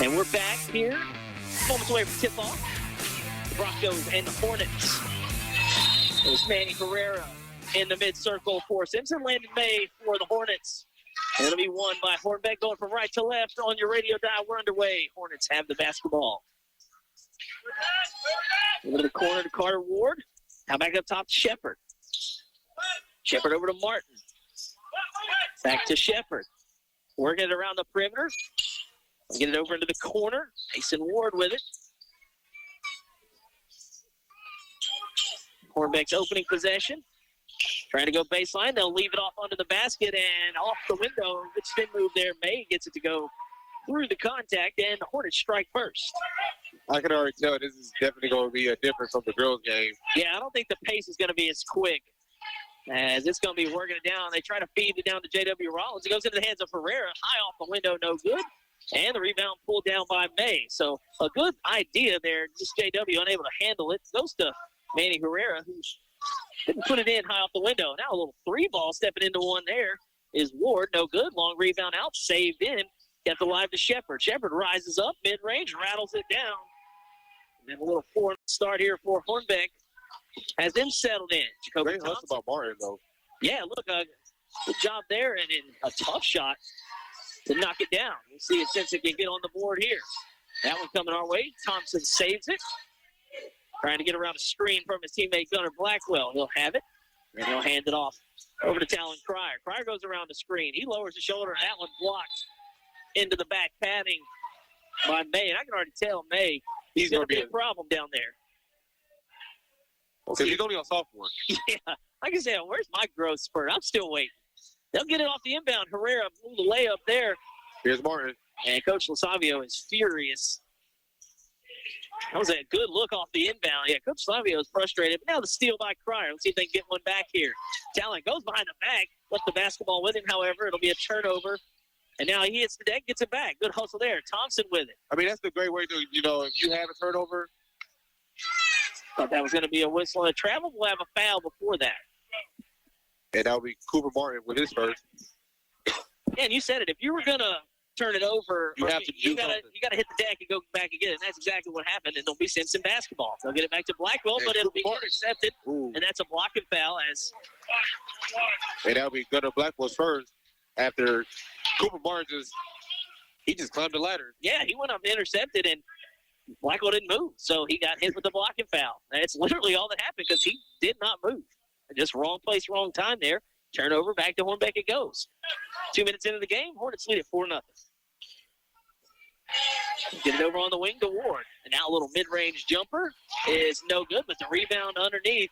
And we're back here, moments away from tip-off. The Broncos and the Hornets. There's Manny Herrera in the mid-circle for Simpson. Landon May for the Hornets. And it'll be won by Hornbeck going from right to left on your radio dial. We're underway. Hornets have the basketball. Over to the corner to Carter Ward. Now back up top to Shepard. Shepard over to Martin. Back to Shepard. Working it around the perimeter. Get it over into the corner. Mason Ward with it. Hornbeck's opening possession. Trying to go baseline. They'll leave it off under the basket and off the window. Good spin move there. May gets it to go through the contact, and the Hornets strike first. I can already tell this is definitely going to be a difference from the girls' game. Yeah, I don't think the pace is going to be as quick as it's going to be working it down. They try to feed it down to J.W. Rollins. It goes into the hands of Herrera. High off the window, no good. And the rebound pulled down by May. So a good idea there. Just J.W. unable to handle it. Goes to Manny Herrera, who didn't put it in high off the window. Now a little three ball stepping into one there is Ward. No good. Long rebound out. Saved in. Got the live to Shepard. Shepard rises up mid-range, rattles it down. And then a little four start here for Hornbeck. Has them settled in. Jacoby Great hustle about Martin, though. Yeah, look, good job there, and a tough shot to knock it down. We'll see if Simpson can get on the board here. That one coming our way. Thompson saves it. Trying to get around a screen from his teammate Gunnar Blackwell. He'll have it, and he'll hand it off over to Talon Cryer. Cryer goes around the screen. He lowers the shoulder, and that one blocked into the back padding by May. And I can already tell May he's going to be a problem down there. Because he's only a sophomore. Yeah, like I said, where's my growth spurt? I'm still waiting. They'll get it off the inbound. Herrera blew the layup there. Here's Martin. And Coach Lasavio is furious. That was a good look off the inbound. Yeah, Coach Lasavio is frustrated. But now the steal by Cryer. Let's see if they can get one back here. Talent goes behind the back. Left the basketball with him, however. It'll be a turnover. And now he hits the deck, gets it back. Good hustle there. Thompson with it. I mean, that's the great way to, if you have a turnover. Thought that was going to be a whistle and a travel. We'll have a foul before that. And that'll be Cooper Martin with his first. Yeah, and you said it. If you were going to turn it over, you got to hit the deck and go back and get it. And that's exactly what happened. And it'll be Simpson basketball. They'll get it back to Blackwell, but it'll be intercepted. Ooh. And that's a blocking foul. And that'll be Gunnar Blackwell's first after Cooper Martin just climbed the ladder. Yeah, he went up and intercepted, and Blackwell didn't move. So he got hit with the blocking foul. That's literally all that happened because he did not move. Just wrong place, wrong time there. Turnover, back to Hornbeck it goes. 2 minutes into the game, Hornets lead at 4-0. Get it over on the wing to Ward. And now a little mid-range jumper is no good, but the rebound underneath.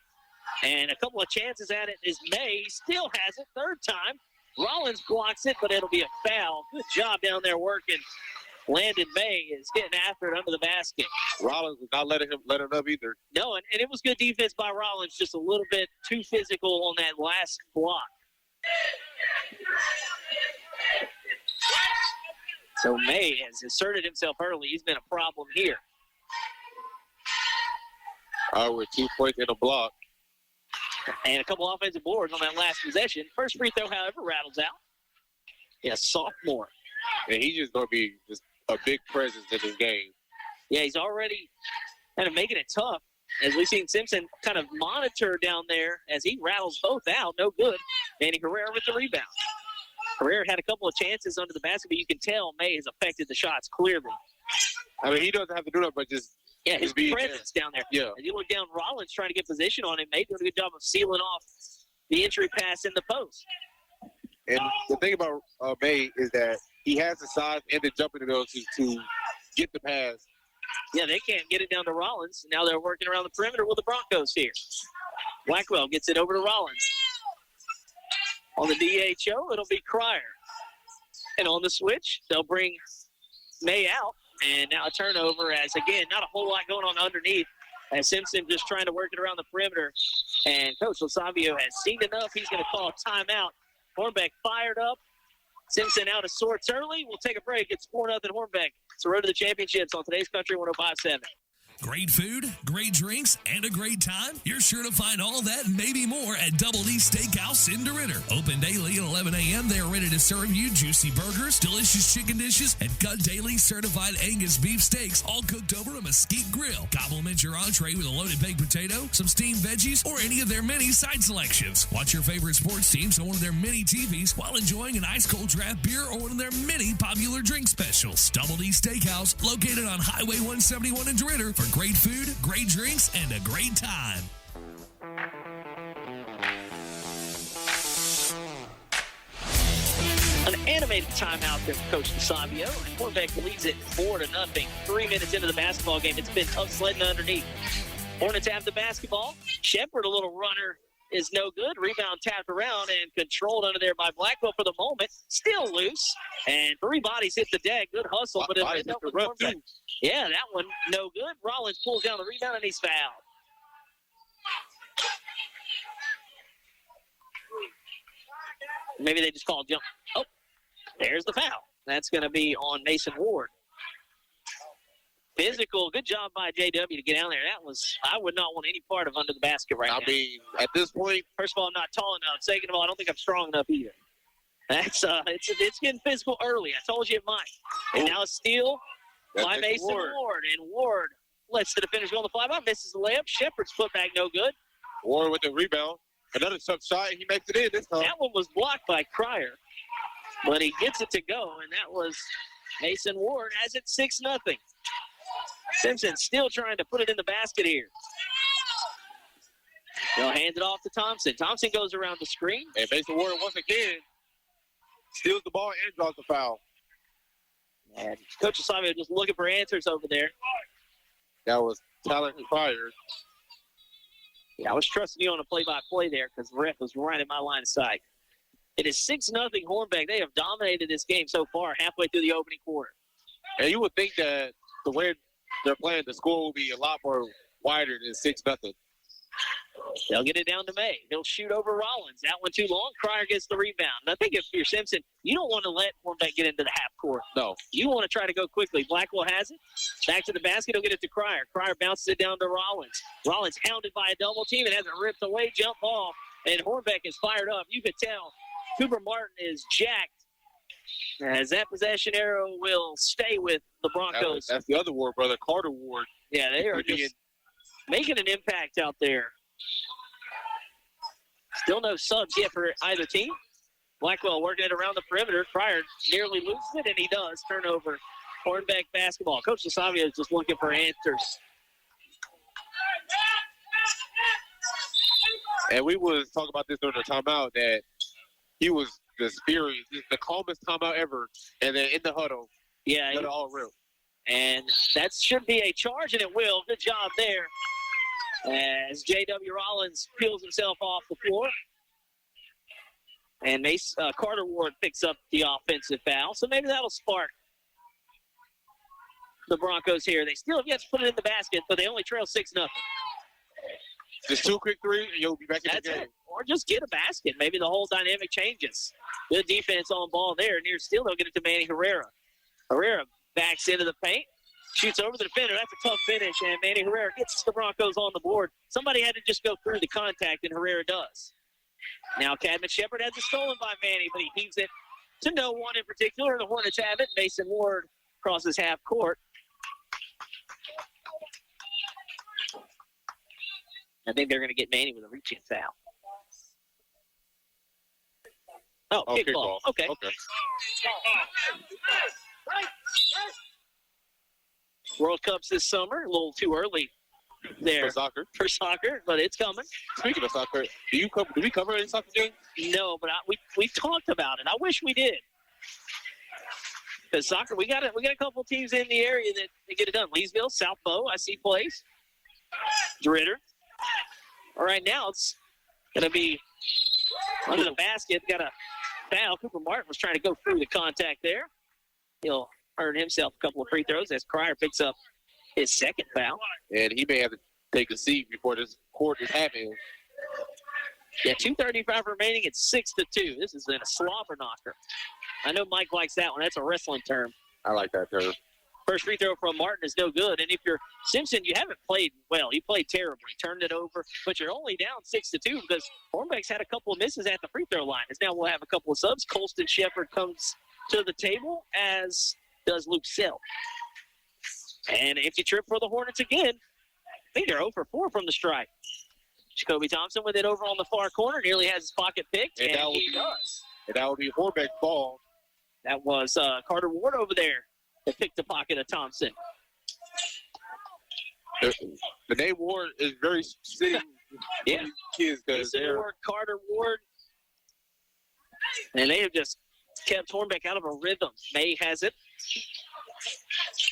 And a couple of chances at it is May. He still has it, third time. Rollins blocks it, but it'll be a foul. Good job down there working. Landon May is getting after it under the basket. Rollins was not letting him up either. No, and it was good defense by Rollins, just a little bit too physical on that last block. So May has asserted himself early. He's been a problem here. With 2 points and a block. And a couple offensive boards on that last possession. First free throw, however, rattles out. Yeah, sophomore. And he's just going to be just a big presence in this game. Yeah, he's already kind of making it tough, as we've seen Simpson kind of monitor down there as he rattles both out. No good. Manny Herrera with the rebound. Herrera had a couple of chances under the basket, but you can tell May has affected the shots clearly. I mean, he doesn't have to do that, but just his presence down there. Yeah. As you look down, Rollins trying to get position on him. May doing a good job of sealing off the entry pass in the post. And the thing about May is that he has the size and the jumping ability to get the pass. Yeah, they can't get it down to Rollins. Now they're working around the perimeter with the Broncos here. Blackwell gets it over to Rollins. On the DHO, it'll be Cryer. And on the switch, they'll bring May out. And now a turnover as, again, not a whole lot going on underneath. As Simpson just trying to work it around the perimeter. And Coach Lasavio has seen enough. He's going to call a timeout. Hornbeck fired up. Simpson out of sorts early. We'll take a break. It's 4-0 Hornbeck. It's the road to the championships on today's Country 105.7. Great food, great drinks, and a great time? You're sure to find all that and maybe more at Double D Steakhouse in DeRidder. Open daily at 11 a.m. They are ready to serve you juicy burgers, delicious chicken dishes, and Gut Daily certified Angus beef steaks, all cooked over a mesquite grill. Complement your entree with a loaded baked potato, some steamed veggies, or any of their many side selections. Watch your favorite sports teams on one of their mini TVs while enjoying an ice-cold draft beer or one of their many popular drink specials. Double D Steakhouse, located on Highway 171 in DeRidder, for great food, great drinks, and a great time. An animated timeout there for Coach DeSavio. Hornbeck leads it 4-0. 3 minutes into the basketball game. It's been tough sledding underneath. Hornets have the basketball. Shepard, a little runner, is no good. Rebound tapped around and controlled under there by Blackwell for the moment. Still loose. And 3 bodies hit the deck. Good hustle. But yeah, that one no good. Rollins pulls down the rebound and he's fouled. Maybe they just called jump. Oh, there's the foul. That's going to be on Mason Ward. Physical, good job by JW to get down there. That was, I would not want any part of under the basket right now. I mean, at this point, first of all, I'm not tall enough. Second of all, I don't think I'm strong enough either. That's it's getting physical early. I told you it might. And now a steal by Mason Ward. And Ward lets the defenders go on the flyby, misses the layup. Shepard's putback no good. Ward with the rebound. Another tough shot, and he makes it in this time. That one was blocked by Cryer, but he gets it to go, and that was Mason Ward as it's 6-0. Simpson still trying to put it in the basket here. They'll hand it off to Thompson. Thompson goes around the screen. And Mason Ward, once again, steals the ball and draws the foul. And Coach DeSavio just looking for answers over there. That was Tyler Cryer. Yeah, I was trusting you on a play-by-play there because the ref was right in my line of sight. It is 6-0 Hornbeck. They have dominated this game so far, halfway through the opening quarter. And you would think that the way they're playing, the score will be a lot more wider than 6-0. They'll get it down to May. He'll shoot over Rollins. That one too long. Cryer gets the rebound. And I think if you're Simpson, you don't want to let Hornbeck get into the half court. No. You want to try to go quickly. Blackwell has it. Back to the basket. He'll get it to Cryer. Cryer bounces it down to Rollins. Rollins hounded by a double team and has it ripped away. Jump ball. And Hornbeck is fired up. You could tell Cooper Martin is jacked as that possession arrow will stay with the Broncos. That's the other Ward, brother. Carter Ward. Yeah, they are just making an impact out there. Still no subs yet for either team. Blackwell working it around the perimeter. Cryer nearly loses it, and he does. Turnover. Hornbeck basketball. Coach DeSavio is just looking for answers. And we was talking about this during the timeout that he was the calmest timeout ever. And then in the huddle, yeah, got it all real. And that should be a charge, and it will. Good job there. As J.W. Rollins peels himself off the floor. And Carter Ward picks up the offensive foul. So maybe that'll spark the Broncos here. They still have yet to put it in the basket, but they only trail 6-0. Just 2 quick threes, and you'll be back in the game. Or just get a basket. Maybe the whole dynamic changes. Good defense on ball there. Near steal, they'll get it to Manny Herrera. Herrera backs into the paint. Shoots over the defender. That's a tough finish, and Manny Herrera gets the Broncos on the board. Somebody had to just go through the contact, and Herrera does. Now Cadman Shepard has it stolen by Manny, but he heaves it to no one in particular. The Hornets have it. Mason Ward crosses half court. I think they're going to get Manny with a reach-in foul. Oh, kickball. Okay. World Cups this summer, a little too early there for soccer, but it's coming. Speaking of soccer, do we cover any soccer games? No, but we've talked about it. I wish we did. Because soccer, we got a couple teams in the area that get it done. Leesville, South Bow, I see plays. DeRidder. All right, now it's going to be under the basket. Got a foul. Cooper Martin was trying to go through the contact there. He'll earn himself a couple of free throws as Cryer picks up his second foul. And he may have to take a seat before this court is happening. Yeah, 2:35 remaining. It's 6-2. This is a slobber knocker. I know Mike likes that one. That's a wrestling term. I like that term. First free throw from Martin is no good. And if you're Simpson, you haven't played well. You played terribly, turned it over, but you're only down 6-2 because Hornbeck's had a couple of misses at the free throw line. And now we'll have a couple of subs. Colston Shepard comes to the table, as does Luke Self. And if you trip for the Hornets again, I think they're 0 for 4 from the strike. Jacoby Thompson with it over on the far corner, nearly has his pocket picked, and he does. And that would be Hornbeck's ball. That was Carter Ward over there that picked the pocket of Thompson. The name Ward is very fitting. Yeah. Kids, Ward, Carter Ward. And they have just kept Hornbeck out of a rhythm. May has it.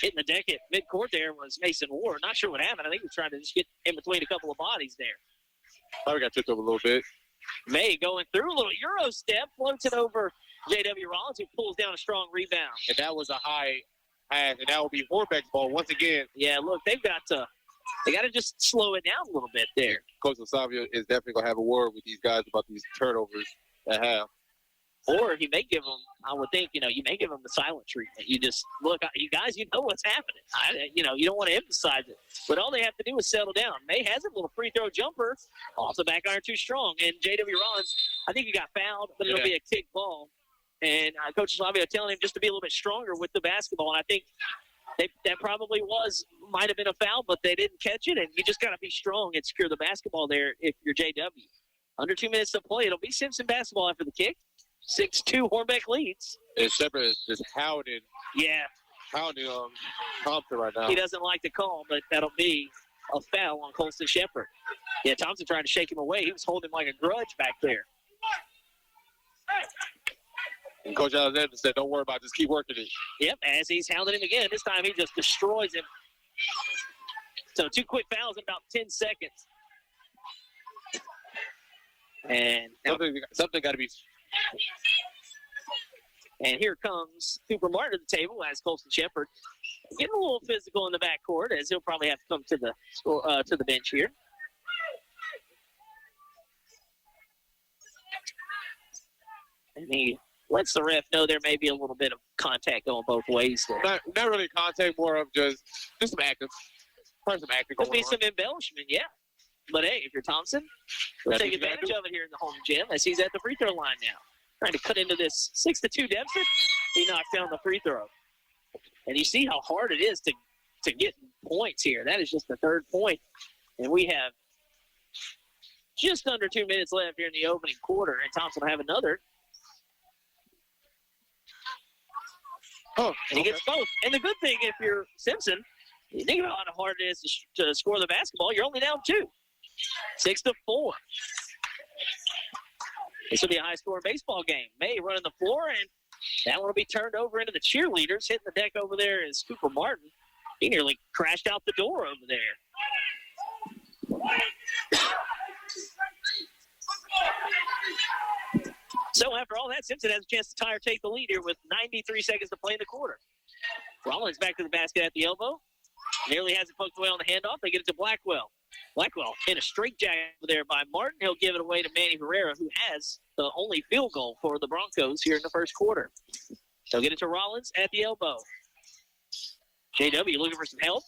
Hitting the deck at midcourt there was Mason Ward. Not sure what happened. I think he was trying to just get in between a couple of bodies there. Probably got tripped up a little bit. May going through a little Euro step, floats it over J.W. Rollins, who pulls down a strong rebound. And that was a high pass, and that will be Hornbeck's ball once again. Yeah, look, they got to just slow it down a little bit there. Coach Osavio is definitely going to have a word with these guys about these turnovers at half. Or he may give them, I would think, you may give them the silent treatment. You just, look, you guys, you know what's happening. You don't want to emphasize it. But all they have to do is settle down. May has a little free throw jumper off the back iron too strong. And J.W. Rollins, I think he got fouled, but it'll be a kick ball. And Coach Osavio telling him just to be a little bit stronger with the basketball. And I think that probably might have been a foul, but they didn't catch it. And you just got to be strong and secure the basketball there if you're J.W. Under 2 minutes to play. It'll be Simpson basketball after the kick. 6-2, Hornbeck leads. And Shepard is just pounding Thompson right now. He doesn't like the call, but that'll be a foul on Colston Shepard. Yeah, Thompson trying to shake him away. He was holding like a grudge back there. And Coach Alexander said, don't worry about it, just keep working it. Yep, as he's hounding him again. This time he just destroys him. So 2 quick fouls in about 10 seconds. And something got to be... And here comes Cooper Martin to the table as Colston Shepard getting a little physical in the backcourt, as he'll probably have to come to the bench here. And he lets the ref know there may be a little bit of contact going both ways there. Not really contact, more of just some acting. Probably some acting. Could be some embellishment, yeah. But hey, if you're Thompson, we'll take advantage of it here in the home gym as he's at the free throw line now. Trying to cut into this 6-2 deficit. He knocks down the free throw. And you see how hard it is to get points here. That is just the third point. And we have just under 2 minutes left here in the opening quarter. And Thompson will have another. And he gets both. And the good thing, if you're Simpson, you think about how hard it is to score the basketball. You're only down 2. 6-4. This will be a high-scoring baseball game. May running the floor, and that one will be turned over into the cheerleaders. Hitting the deck over there is Cooper Martin. He nearly crashed out the door over there. So after all that, Simpson has a chance to tie or take the lead here with 93 seconds to play in the quarter. Rollins back to the basket at the elbow. Nearly has it poked away on the handoff. They get it to Blackwell. Blackwell in a straitjacket over there by Martin. He'll give it away to Manny Herrera, who has the only field goal for the Broncos here in the first quarter. They'll get it to Rollins at the elbow. JW looking for some help.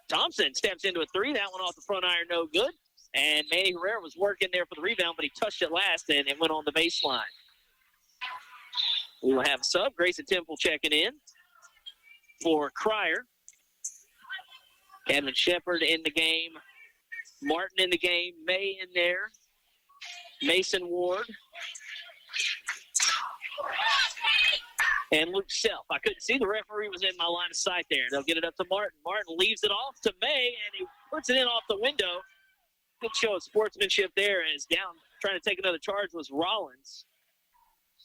Thompson steps into a 3. That one off the front iron, no good. And Manny Herrera was working there for the rebound, but he touched it last, and it went on the baseline. We will have a sub. Grayson Temple checking in for Cryer. Kevin Shepard in the game. Martin in the game. May in there. Mason Ward. And Luke Self. I couldn't see the referee was in my line of sight there. They'll get it up to Martin. Martin leaves it off to May, and he puts it in off the window. Good show of sportsmanship there, and is down trying to take another charge was Rollins.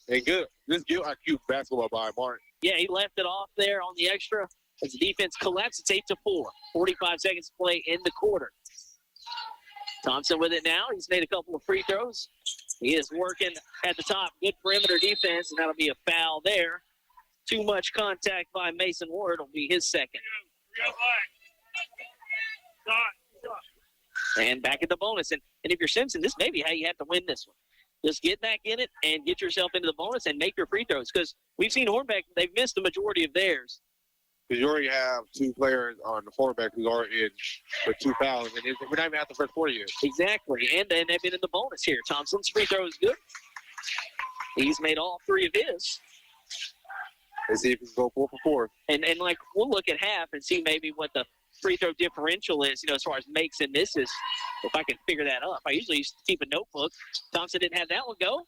And good. This good IQ basketball by Martin. Yeah, he left it off there on the extra. As the defense collapsed, it's 8-4. 45 seconds to play in the quarter. Thompson with it now. He's made a couple of free throws. He is working at the top. Good perimeter defense, and that'll be a foul there. Too much contact by Mason Ward will be his second. And back at the bonus. And if you're Simpson, this may be how you have to win this one. Just get back in it and get yourself into the bonus and make your free throws. Because we've seen Hornbeck, they've missed the majority of theirs. Because you already have two players on the Hornbeck who are in with 2 fouls, and we're not even at the first 40 yet. Exactly, and then they've been in the bonus here. Thompson's free throw is good. He's made all 3 of his. Let's see if he can go 4 for 4. And like, we'll look at half and see maybe what the free throw differential is, as far as makes and misses, if I can figure that up. I usually used to keep a notebook. Thompson didn't have that one go.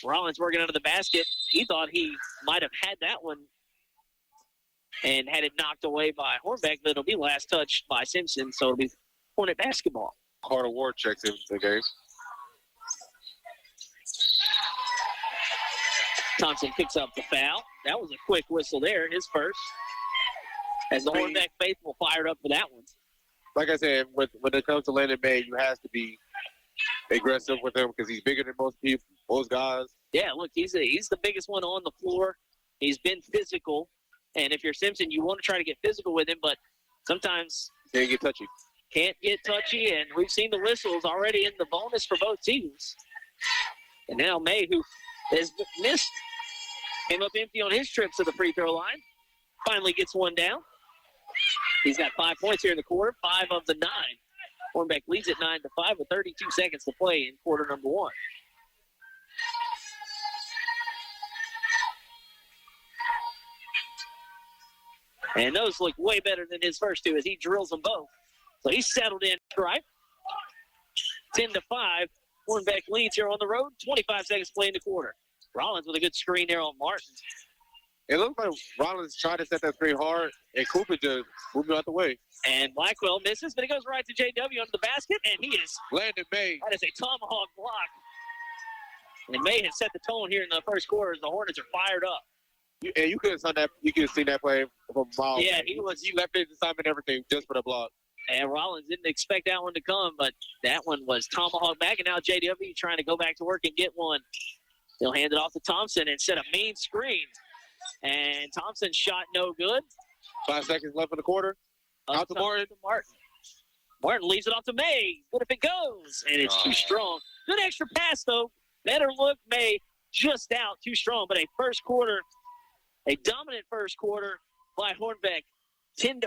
Rollins working under the basket. He thought he might have had that one and had it knocked away by Hornbeck, but it'll be last touched by Simpson, so it'll be Hornet basketball. Carter Ward checks in the game. Thompson picks up the foul. That was a quick whistle there, his first. As the Hornbeck faithful fired up for that one. Like I said, when it comes to Landon May, you have to be aggressive with him because he's bigger than most people, most guys. Yeah, look, he's the biggest one on the floor. He's been physical. And if you're Simpson, you want to try to get physical with him, but sometimes can't get touchy. Can't get touchy, and we've seen the whistles already in the bonus for both teams. And now May, who has missed, came up empty on his trip to the free throw line, finally gets one down. He's got 5 points here in the quarter, 5 of the 9. Hornbeck leads at 9-5 with 32 seconds to play in quarter number 1. And those look way better than his first 2 as he drills them both. So he's settled in, right? 10-5. Hornbeck leads here on the road. 25 seconds to play in the quarter. Rollins with a good screen there on Martin. It looks like Rollins tried to set that screen hard, and Cooper just moved out the way. And Blackwell misses, but he goes right to JW under the basket, and he is Landon May. That is a tomahawk block. And May has set the tone here in the first quarter as the Hornets are fired up. You could have seen that play from Miles. Yeah, he left his assignment and everything just for the block. And Rollins didn't expect that one to come, but that one was tomahawk back, and now JW trying to go back to work and get one. He'll hand it off to Thompson and set a mean screen. And Thompson's shot no good. 5 seconds left in the quarter. Out to Martin. Martin leaves it off to May. What if it goes? And it's too strong. Good extra pass, though. Better look, May. Just out. Too strong. But a dominant first quarter by Hornbeck. 10-5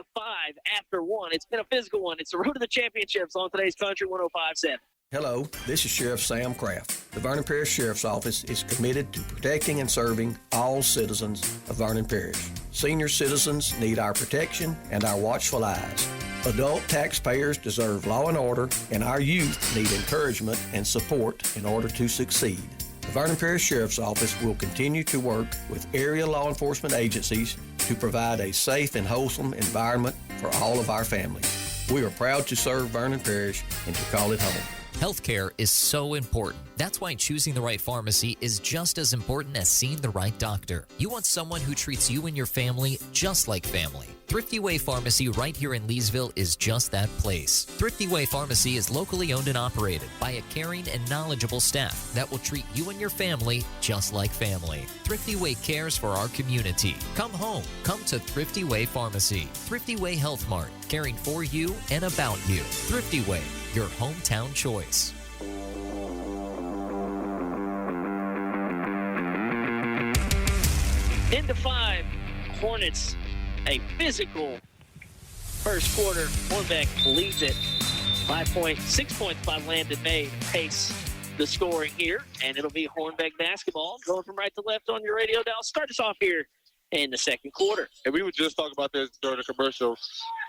after 1. It's been a physical one. It's the road to the championships on today's Country 105.7. Hello, this is Sheriff Sam Kraft. The Vernon Parish Sheriff's Office is committed to protecting and serving all citizens of Vernon Parish. Senior citizens need our protection and our watchful eyes. Adult taxpayers deserve law and order, and our youth need encouragement and support in order to succeed. The Vernon Parish Sheriff's Office will continue to work with area law enforcement agencies to provide a safe and wholesome environment for all of our families. We are proud to serve Vernon Parish and to call it home. Healthcare is so important. That's why choosing the right pharmacy is just as important as seeing the right doctor. You want someone who treats you and your family just like family. Thrifty Way Pharmacy right here in Leesville is just that place. Thrifty Way Pharmacy is locally owned and operated by a caring and knowledgeable staff that will treat you and your family just like family. Thrifty Way cares for our community. Come home. Come to Thrifty Way Pharmacy. Thrifty Way Health Mart, caring for you and about you. Thrifty Way, your hometown choice. Into 5, Hornets, a physical first quarter. Hornbeck leads it 6 points by Landon May. Pace the scoring here, and it'll be Hornbeck basketball going from right to left on your radio dial. Start us off here in the second quarter. And we were just talking about this during the commercial,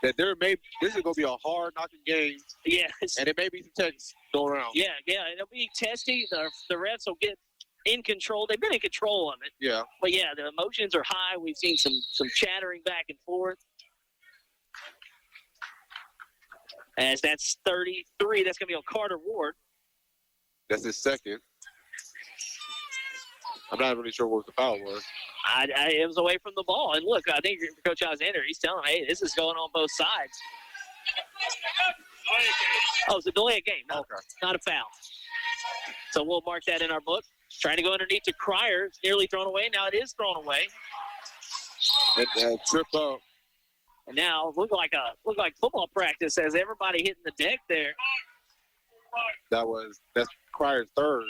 that this is going to be a hard-knocking game. Yes. And it may be some texts going around. Yeah, it'll be testy. The refs will get in control. They've been in control of it. Yeah. But, yeah, the emotions are high. We've seen some chattering back and forth. As that's 33. That's going to be on Carter Ward. That's his second. I'm not really sure what the foul was. It was away from the ball. And, look, I think Coach Alexander, he's telling me, hey, this is going on both sides. Oh, it's a delay of game. No, okay. Not a foul. So we'll mark that in our book. Trying to go underneath to Cryer. It's nearly thrown away. Now it is thrown away. It tripped up. And now look like football practice as everybody hitting the deck there. That's Cryer's third.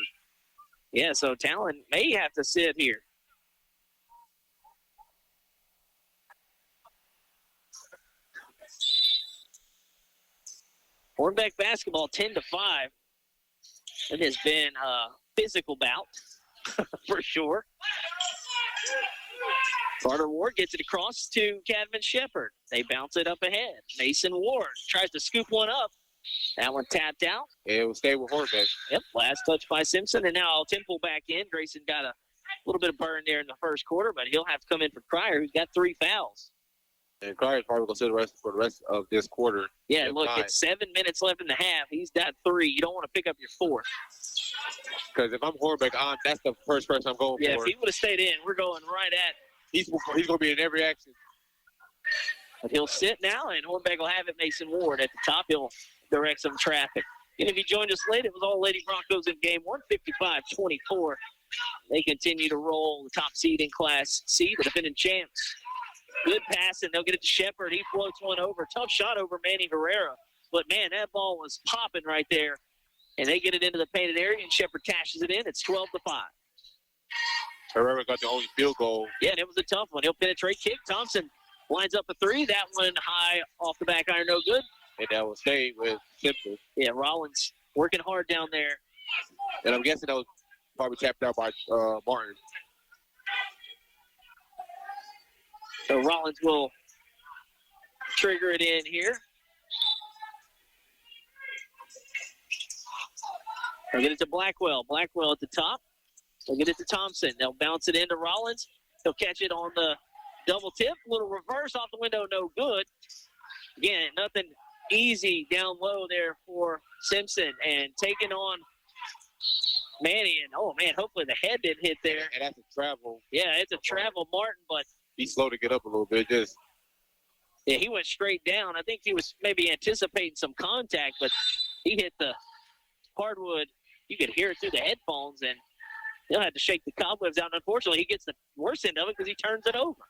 Yeah, so Talon may have to sit here. Hornbeck basketball 10-5. It has been a physical bout for sure. Carter Ward gets it across to Cadman Shepard. They bounce it up ahead. Mason Ward tries to scoop one up. That one tapped out. It will stay with Hornbeck. Yep, last touch by Simpson. And now Temple back in. Grayson got a little bit of burn there in the first quarter, but he'll have to come in for Cryer, who's got 3 fouls. And Cryer probably going to sit for the rest of this quarter. Yeah, look, it's 7 minutes left in the half. He's got 3. You don't want to pick up your 4th. Because if I'm Hornbeck, that's the first person I'm going for. Yeah, if he would have stayed in, we're going right at. He's going to be in every action. But he'll sit now, and Hornbeck will have it. Mason Ward at the top. He'll direct some traffic. And if you joined us late, it was all Lady Broncos in game 1, 55-24. They continue to roll the top seed in Class C, the defending champs. Good pass, and they'll get it to Shepard. He floats one over. Tough shot over Manny Herrera. But, man, that ball was popping right there. And they get it into the painted area, and Shepard cashes it in. It's 12-5. Herrera got the only field goal. Yeah, and it was a tough one. He'll penetrate kick. Thompson lines up a 3. That one high off the back iron, no good. And that will stay with Simpson. Yeah, Rollins working hard down there. And I'm guessing that was probably tapped out by Martin. So Rollins will trigger it in here. They'll get it to Blackwell. Blackwell at the top. They'll get it to Thompson. They'll bounce it into Rollins. He'll catch it on the double tip. Little reverse off the window, no good. Again, nothing easy down low there for Simpson. And taking on Manny. And, oh, man, hopefully the head didn't hit there. And that's a travel. Yeah, it's a travel Martin, but he's slow to get up a little bit. Yeah, he went straight down. I think he was maybe anticipating some contact, but he hit the hardwood. You could hear it through the headphones, and he'll have to shake the cobwebs out. And unfortunately, he gets the worst end of it because he turns it over.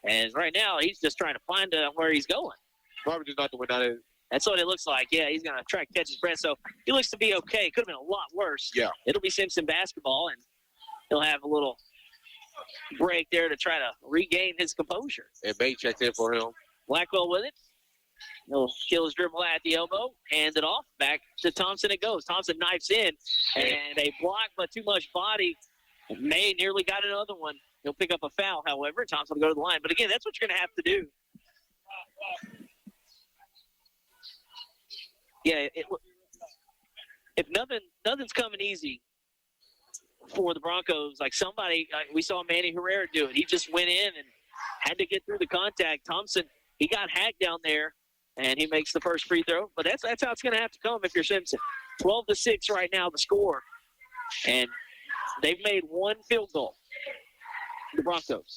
And right now, he's just trying to find where he's going. Probably just not the way down there. That's what it looks like. Yeah, he's going to try to catch his breath. So he looks to be okay. Could have been a lot worse. Yeah. It'll be Simpson basketball, and he'll have a little break there to try to regain his composure. And May checked in for him. Blackwell with it. He'll kill his dribble at the elbow, hand it off, back to Thompson it goes. Thompson knifes in, and a block, but too much body. May nearly got another one. He'll pick up a foul, however. Thompson will go to the line. But, again, that's what you're going to have to do. Yeah, if nothing's coming easy for the Broncos, like somebody, we saw Manny Herrera do it. He just went in and had to get through the contact. Thompson, he got hacked down there, and he makes the first free throw. But that's how it's going to have to come if you're Simpson. 12-6 right now, the score. And they've made one field goal, the Broncos.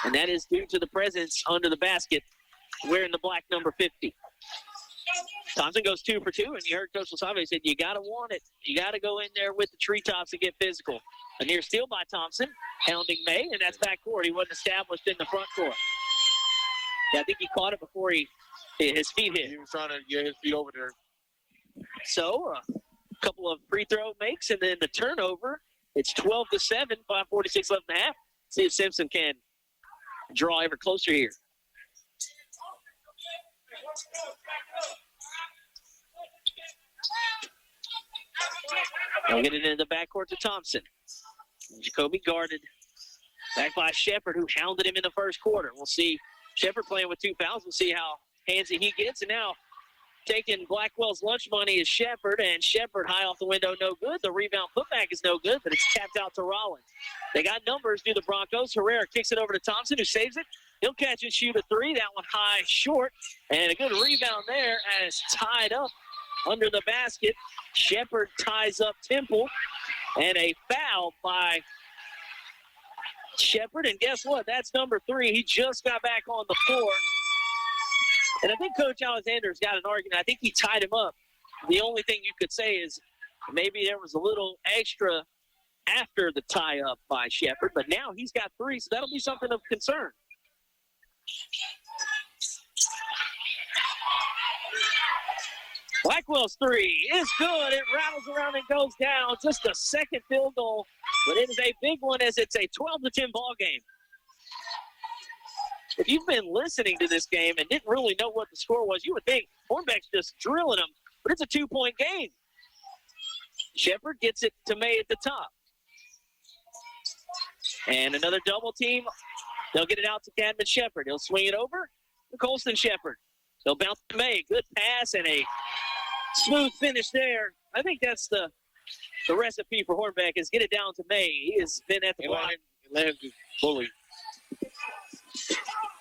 And that is due to the presence under the basket wearing the black number 50. Thompson goes 2 for 2, and you heard Coach Lasave said, you got to want it. You got to go in there with the treetops and get physical. A near steal by Thompson, hounding May, and that's backcourt. He wasn't established in the front court. Yeah, I think he caught it before his feet hit. He was trying to get his feet over there. So, a couple of free throw makes, and then the turnover. It's 12-7, 5:46 left in the half. See if Simpson can draw ever closer here. They'll get it into the backcourt to Thompson. Jacoby guarded back by Shepard, who hounded him in the first quarter. We'll see Shepard playing with 2 fouls. We'll see how handsy he gets. And now taking Blackwell's lunch money is Shepard, and Shepard high off the window, no good. The rebound putback is no good, but it's tapped out to Rollins. They got numbers, do the Broncos. Herrera kicks it over to Thompson, who saves it. He'll catch and shoot a 3. That one high, short, and a good rebound there, and it's tied up under the basket. Shepard ties up Temple, and a foul by Shepard. And guess what? That's number 3. He just got back on the floor. And I think Coach Alexander's got an argument. I think he tied him up. The only thing you could say is maybe there was a little extra after the tie-up by Shepard, but now he's got 3, so that'll be something of concern. Blackwell's 3 is good. It rattles around and goes down. Just a second field goal, but it is a big one as it's a 12-10 ball game. if you've been listening to this game and didn't really know what the score was, you would think Hornbeck's just drilling them, but it's a 2-point game. Shepard gets it to May at the top. And another double team. They'll get it out to Cadman Shepard. He'll swing it over to Colston Shepard. They'll bounce to May. Good pass and a smooth finish there. I think that's the recipe for Hornbeck is get it down to May. He has been at the block. Let him just bully.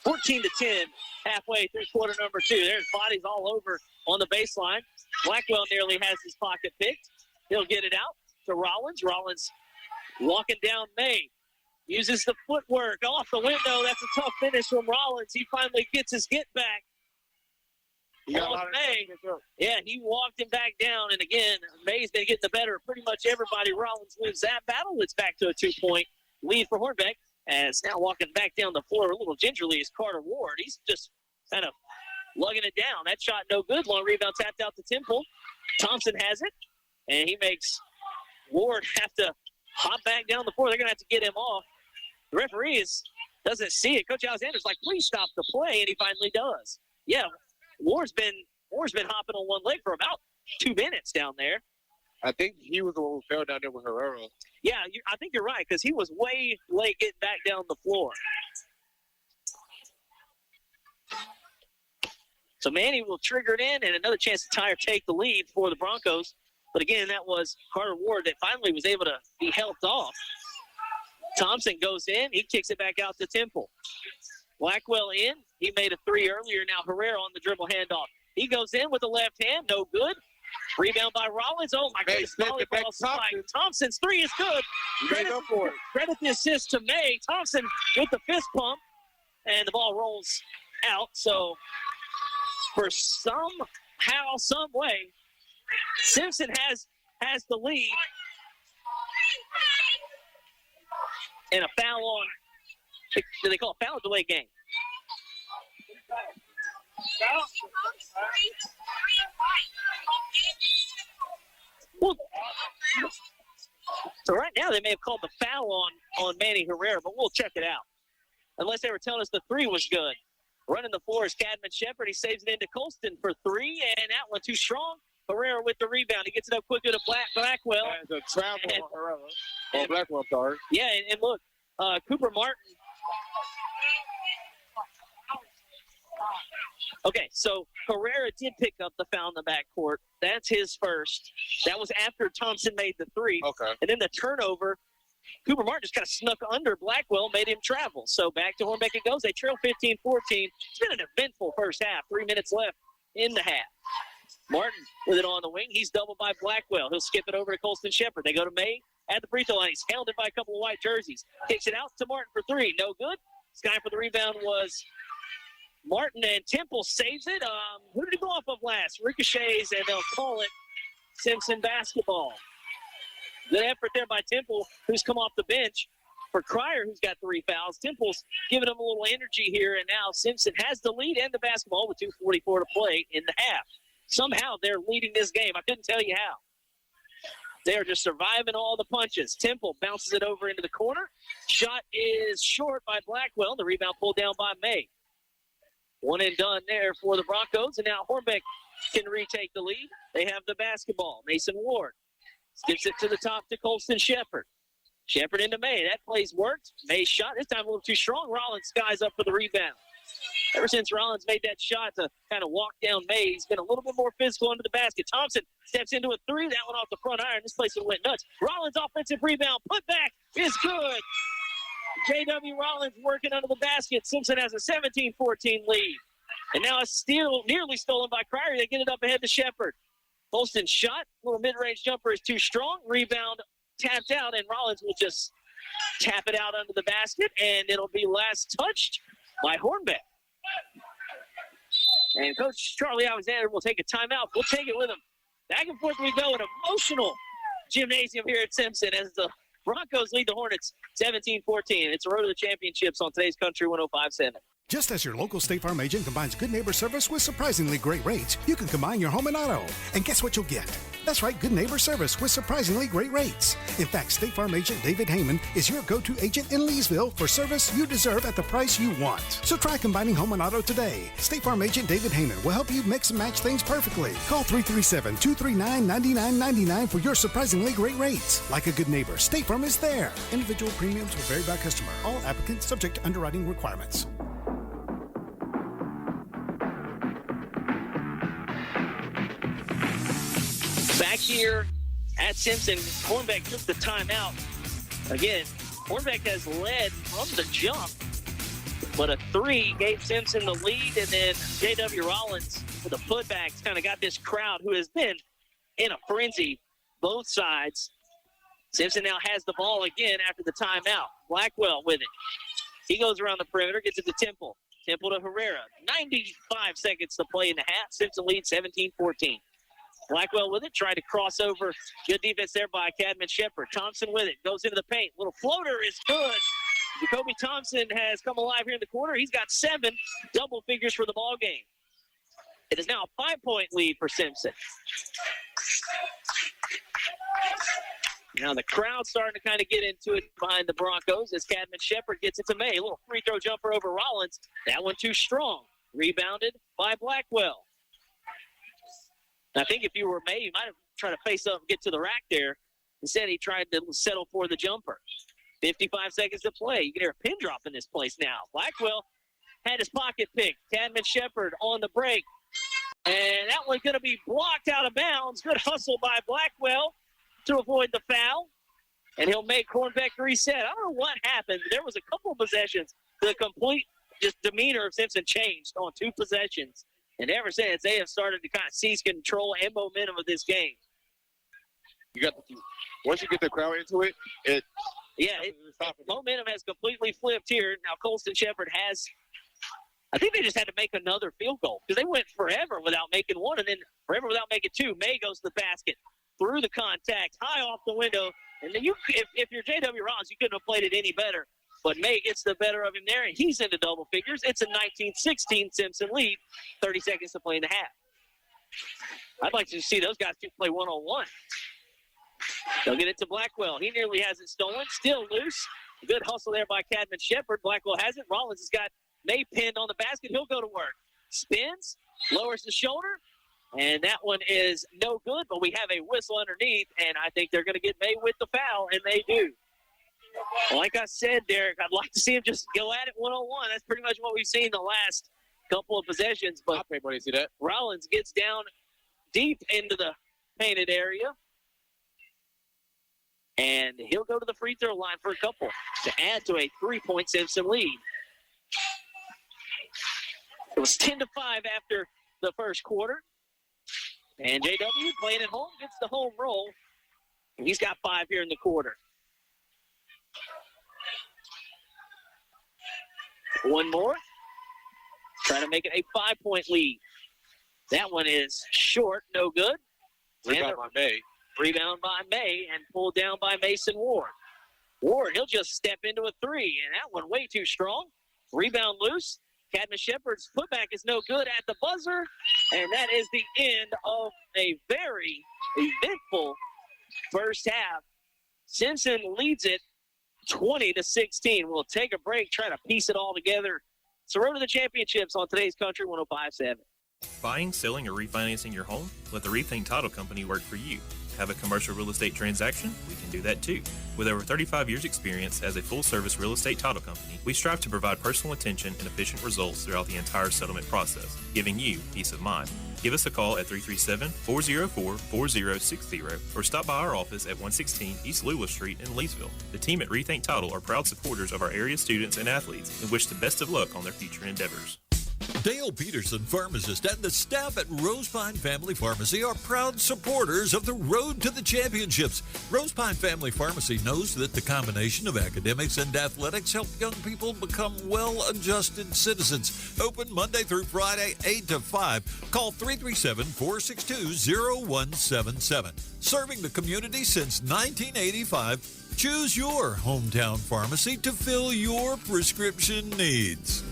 14-10, halfway through quarter number 2. There's bodies all over on the baseline. Blackwell nearly has his pocket picked. He'll get it out to Rollins. Rollins walking down May. Uses the footwork off the window. That's a tough finish from Rollins. He finally gets his get back. May. Yeah, he walked him back down. And again, May's been getting the better of pretty much everybody. Rollins wins that battle. It's back to a 2-point lead for Hornbeck. As now walking back down the floor a little gingerly is Carter Ward. He's just kind of lugging it down. That shot no good. Long rebound tapped out to Temple. Thompson has it. And he makes Ward have to hop back down the floor. They're going to have to get him off. The referee doesn't see it. Coach Alexander's like, please stop the play, and he finally does. Yeah, Ward's been hopping on one leg for about 2 minutes down there. I think he was the one who fell down there with Herrera. Yeah, I think you're right, because he was way late getting back down the floor. So Manny will trigger it in, and another chance to tie or take the lead for the Broncos. But again, that was Carter Ward that finally was able to be helped off. Thompson goes in. He kicks it back out to Temple. Blackwell in. He made a 3 earlier. Now Herrera on the dribble handoff. He goes in with the left hand. No good. Rebound by Rollins. Oh, my goodness. Volleyball spike. Thompson's 3 is good. Credit the assist to May. Thompson with the fist pump. And the ball rolls out. So for somehow, some way, Simpson has the lead. And a foul on, do they call it foul or delay game? Well, so right now they may have called the foul on Manny Herrera, but we'll check it out. Unless they were telling us the 3 was good. Running the floor is Cadman Shepard. He saves it into Colston for 3, and that one too strong. Herrera with the rebound. He gets it up quickly to Blackwell. There's a travel on Herrera. Oh, Blackwell, sorry. Yeah, and look, Cooper Martin. Okay, so Herrera did pick up the foul in the backcourt. That's his first. That was after Thompson made the 3. Okay. And then the turnover, Cooper Martin just kind of snuck under Blackwell, made him travel. So back to Hornbeck it goes. They trail 15-14. It's been an eventful first half. 3 minutes left in the half. Martin with it on the wing. He's doubled by Blackwell. He'll skip it over to Colston Shepard. They go to May at the free throw line. He's hounded by a couple of white jerseys. Kicks it out to Martin for 3. No good. This guy for the rebound was Martin, and Temple saves it. Who did he go off of last? Ricochets, and they'll call it Simpson basketball. Good effort there by Temple, who's come off the bench. For Cryer, who's got 3 fouls. Temple's giving him a little energy here, and now Simpson has the lead and the basketball with 2:44 to play in the half. Somehow they're leading this game. I couldn't tell you how. They are just surviving all the punches. Temple bounces it over into the corner. Shot is short by Blackwell. The rebound pulled down by May. One and done there for the Broncos. And now Hornbeck can retake the lead. They have the basketball. Mason Ward skips it to the top to Colston Shepard. Shepard into May. That play's worked. May's shot. This time a little too strong. Rollins skies up for the rebound. Ever since Rollins made that shot to kind of walk down May, he's been a little bit more physical under the basket. Thompson steps into a 3. That one off the front iron. This place went nuts. Rollins offensive rebound. Put back is good. J.W. Rollins working under the basket. Simpson has a 17-14 lead. And now it's still nearly stolen by Cryer. They get it up ahead to Shepard. Colston shot. Little mid-range jumper is too strong. Rebound tapped out, and Rollins will just tap it out under the basket, and it'll be last touched by Hornbeck. And Coach Charlie Alexander will take a timeout. We'll take it with him. Back and forth we go. An emotional gymnasium here at Simpson as the Broncos lead the Hornets 17-14. It's a road to the championships on today's Country 105.7. Just as your local State Farm agent combines good neighbor service with surprisingly great rates, you can combine your home and auto. And guess what you'll get? That's right, good neighbor service with surprisingly great rates. In fact, State Farm agent David Heyman is your go-to agent in Leesville for service you deserve at the price you want. So try combining home and auto today. State Farm agent David Heyman will help you mix and match things perfectly. Call 337-239-9999 for your surprisingly great rates. Like a good neighbor, State Farm is there. Individual premiums will vary by customer. All applicants subject to underwriting requirements. Back here at Simpson, Hornbeck took the timeout. Again, Hornbeck has led from the jump, but a 3 gave Simpson the lead, and then J.W. Rollins with the putbacks kind of got this crowd who has been in a frenzy, both sides. Simpson now has the ball again after the timeout. Blackwell with it. He goes around the perimeter, gets it to Temple. Temple to Herrera. 95 seconds to play in the half. Simpson leads 17-14. Blackwell with it, tried to cross over. Good defense there by Cadman Shepard. Thompson with it, goes into the paint. Little floater is good. Jacoby Thompson has come alive here in the corner. He's got 7 double figures for the ball game. It is now a 5-point lead for Simpson. Now the crowd's starting to kind of get into it behind the Broncos as Cadman Shepard gets it to May. A little free throw jumper over Rollins. That one too strong. Rebounded by Blackwell. I think if you were May, you might have tried to face up and get to the rack there. Instead, he tried to settle for the jumper. 55 seconds to play. You can hear a pin drop in this place now. Blackwell had his pocket picked. Cadman Shepard on the break. And that one's going to be blocked out of bounds. Good hustle by Blackwell to avoid the foul. And he'll make Hornbeck reset. I don't know what happened. There was a couple of possessions. The complete just demeanor of Simpson changed on 2 possessions. And ever since, they have started to kind of seize control and momentum of this game. Once you get the crowd into it, momentum has completely flipped here. Now Colston Shepard I think they just had to make another field goal because they went forever without making one and then forever without making 2. May goes to the basket, through the contact, high off the window. And then if you're J.W. Rollins, you couldn't have played it any better. But May gets the better of him there, and he's into double figures. It's a 19-16 Simpson lead, 30 seconds to play in the half. I'd like to see those guys play one-on-one. They'll get it to Blackwell. He nearly has it stolen. Still loose. Good hustle there by Cadman Shepard. Blackwell has it. Rollins has got May pinned on the basket. He'll go to work. Spins, lowers the shoulder, and that one is no good, but we have a whistle underneath, and I think they're going to get May with the foul, and they do. Like I said, Derek, I'd like to see him just go at it one-on-one. That's pretty much what we've seen the last couple of possessions. But everybody see that. Rollins gets down deep into the painted area. And he'll go to the free throw line for a couple to add to a 3-point Simpson lead. It was 10-5 after the first quarter. And J.W. playing at home gets the home roll. And he's got 5 here in the quarter. One more. Trying to make it a 5-point lead. That one is short, no good. Rebound by May. Rebound by May and pulled down by Mason Ward. Ward, he'll just step into a 3, and that one way too strong. Rebound loose. Cadman Shepard's putback is no good at the buzzer, and that is the end of a very eventful first half. Simpson leads it 20-16. We'll take a break, try to piece it all together. It's the road to the championships on today's Country 105.7. Buying, selling, or refinancing your home? Let the Rethink Title Company work for you. Have a commercial real estate transaction? We can do that too. With over 35 years experience as a full-service real estate title company, we strive to provide personal attention and efficient results throughout the entire settlement process, giving you peace of mind. Give us a call at 337-404-4060 or stop by our office at 116 East Lula Street in Leesville. The team at Rethink Title are proud supporters of our area students and athletes and wish the best of luck on their future endeavors. Dale Peterson, pharmacist, and the staff at Rosepine Family Pharmacy are proud supporters of the Road to the Championships. Rosepine Family Pharmacy knows that the combination of academics and athletics help young people become well-adjusted citizens. Open Monday through Friday, 8 to 5. Call 337-462-0177. Serving the community since 1985, choose your hometown pharmacy to fill your prescription needs.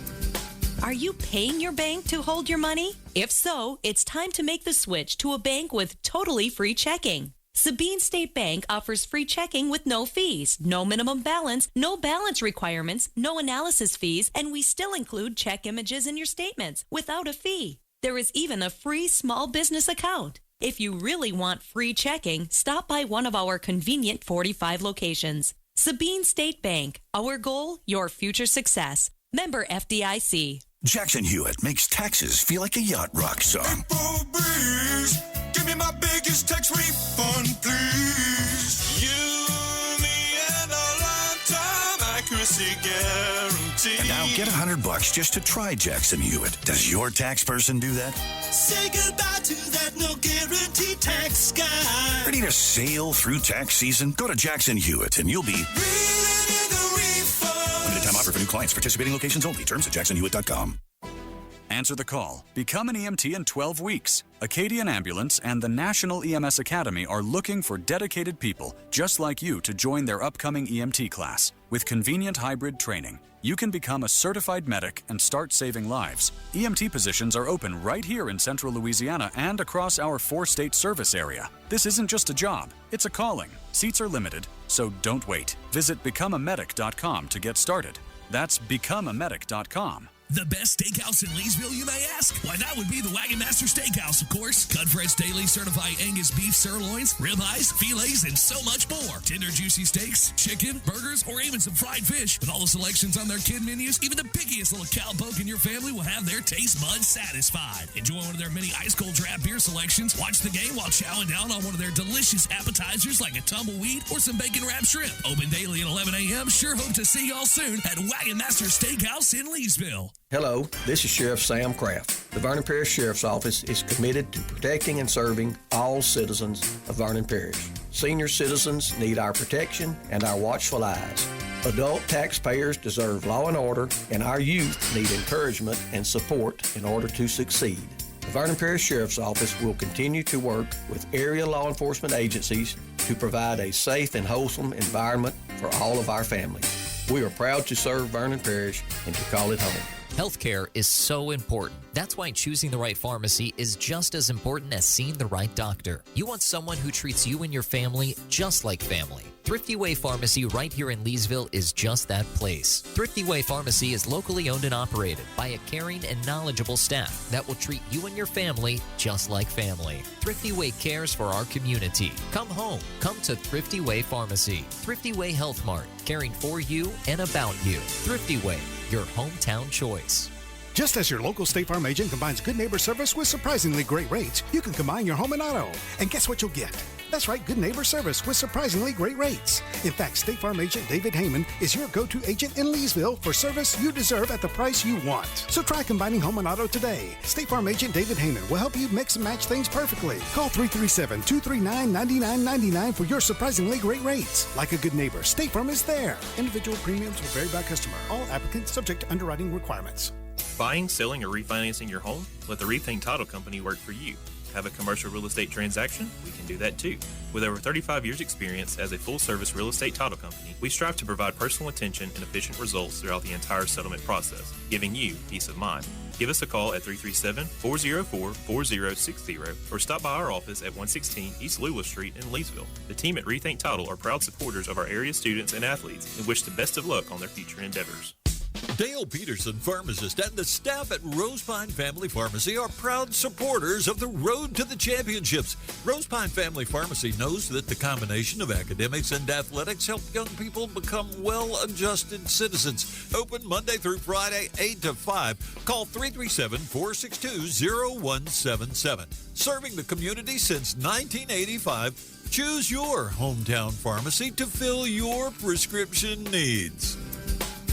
Are you paying your bank to hold your money? If so, it's time to make the switch to a bank with totally free checking. Sabine State Bank offers free checking with no fees, no minimum balance, no balance requirements, no analysis fees, and we still include check images in your statements without a fee. There is even a free small business account. If you really want free checking, stop by one of our convenient 45 locations. Sabine State Bank. Our goal, your future success. Member FDIC. Jackson Hewitt makes taxes feel like a yacht rock song. April breeze, give me my biggest tax refund, please. You, me, and a lifetime accuracy guarantee. And now get $100 just to try Jackson Hewitt. Does your tax person do that? Say goodbye to that no guarantee tax guy. Ready to sail through tax season? Go to Jackson Hewitt and you'll be reeling in the refund. Limited time offer for new clients. Participating locations only. Terms at jacksonhewitt.com. Answer the call. Become an EMT in 12 weeks. Acadian Ambulance and the National EMS Academy are looking for dedicated people just like you to join their upcoming EMT class. With convenient hybrid training, you can become a certified medic and start saving lives. EMT positions are open right here in central Louisiana and across our 4-state service area. This isn't just a job, it's a calling. Seats are limited, so don't wait. Visit becomeamedic.com to get started. That's becomeamedic.com. The best steakhouse in Leesville, you may ask? Why, that would be the Wagon Master Steakhouse, of course. Cut fresh daily certified Angus beef sirloins, ribeyes, fillets, and so much more. Tender, juicy steaks, chicken, burgers, or even some fried fish. With all the selections on their kid menus, even the pickiest little cowpoke in your family will have their taste buds satisfied. Enjoy one of their many ice-cold draft beer selections. Watch the game while chowing down on one of their delicious appetizers like a tumbleweed or some bacon-wrapped shrimp. Open daily at 11 a.m. Sure hope to see y'all soon at Wagon Master Steakhouse in Leesville. Hello, this is Sheriff Sam Kraft. The Vernon Parish Sheriff's Office is committed to protecting and serving all citizens of Vernon Parish. Senior citizens need our protection and our watchful eyes. Adult taxpayers deserve law and order, and our youth need encouragement and support in order to succeed. The Vernon Parish Sheriff's Office will continue to work with area law enforcement agencies to provide a safe and wholesome environment for all of our families. We are proud to serve Vernon Parish and to call it home. Healthcare is so important. That's why choosing the right pharmacy is just as important as seeing the right doctor. You want someone who treats you and your family just like family. Thrifty Way Pharmacy right here in Leesville is just that place. Thrifty Way Pharmacy is locally owned and operated by a caring and knowledgeable staff that will treat you and your family just like family. Thrifty Way cares for our community. Come home. Come to Thrifty Way Pharmacy. Thrifty Way Health Mart, caring for you and about you. Thrifty Way, your hometown choice. Just as your local State Farm agent combines good neighbor service with surprisingly great rates, you can combine your home and auto. And guess what you'll get? That's right, good neighbor service with surprisingly great rates. In fact, State Farm agent David Heyman is your go-to agent in Leesville for service you deserve at the price you want. So try combining home and auto today. State Farm agent David Heyman will help you mix and match things perfectly. Call 337-239-9999 for your surprisingly great rates. Like a good neighbor, State Farm is there. Individual premiums will vary by customer. All applicants subject to underwriting requirements. Buying, selling, or refinancing your home? Let the Rethink Title Company work for you. Have a commercial real estate transaction? We can do that too. With over 35 years experience as a full-service real estate title company, we strive to provide personal attention and efficient results throughout the entire settlement process, giving you peace of mind. Give us a call at 337-404-4060 or stop by our office at 116 East Lula Street in Leesville. The team at Rethink Title are proud supporters of our area students and athletes and wish the best of luck on their future endeavors. Dale Peterson, pharmacist, and the staff at Rosepine Family Pharmacy are proud supporters of the Road to the Championships. Rosepine Family Pharmacy knows that the combination of academics and athletics help young people become well-adjusted citizens. Open Monday through Friday, 8 to 5. Call 337-462-0177. Serving the community since 1985, choose your hometown pharmacy to fill your prescription needs.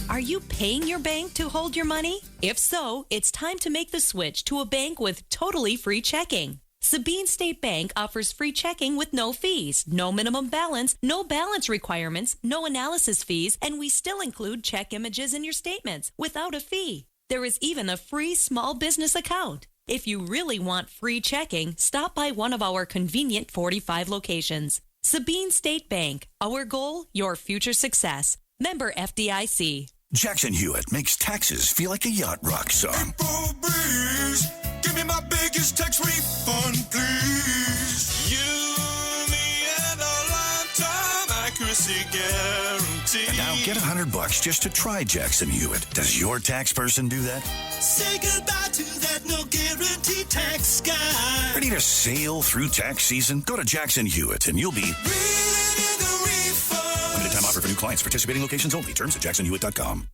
Are you paying your bank to hold your money? If so, it's time to make the switch to a bank with totally free checking. Sabine State Bank offers free checking with no fees, no minimum balance, no balance requirements, no analysis fees, and we still include check images in your statements without a fee. There is even a free small business account. If you really want free checking, stop by one of our convenient 45 locations. Sabine State Bank. Our goal, your future success. Member FDIC. Jackson Hewitt makes taxes feel like a yacht rock song. April breeze, give me my biggest tax refund, please. You, me, and a lifetime accuracy guarantee. And now get $100 just to try Jackson Hewitt. Does your tax person do that? Say goodbye to that no guarantee tax guy. Ready to sail through tax season? Go to Jackson Hewitt and you'll be limited time offer for new clients. Participating locations only. Terms at jacksonhewitt.com.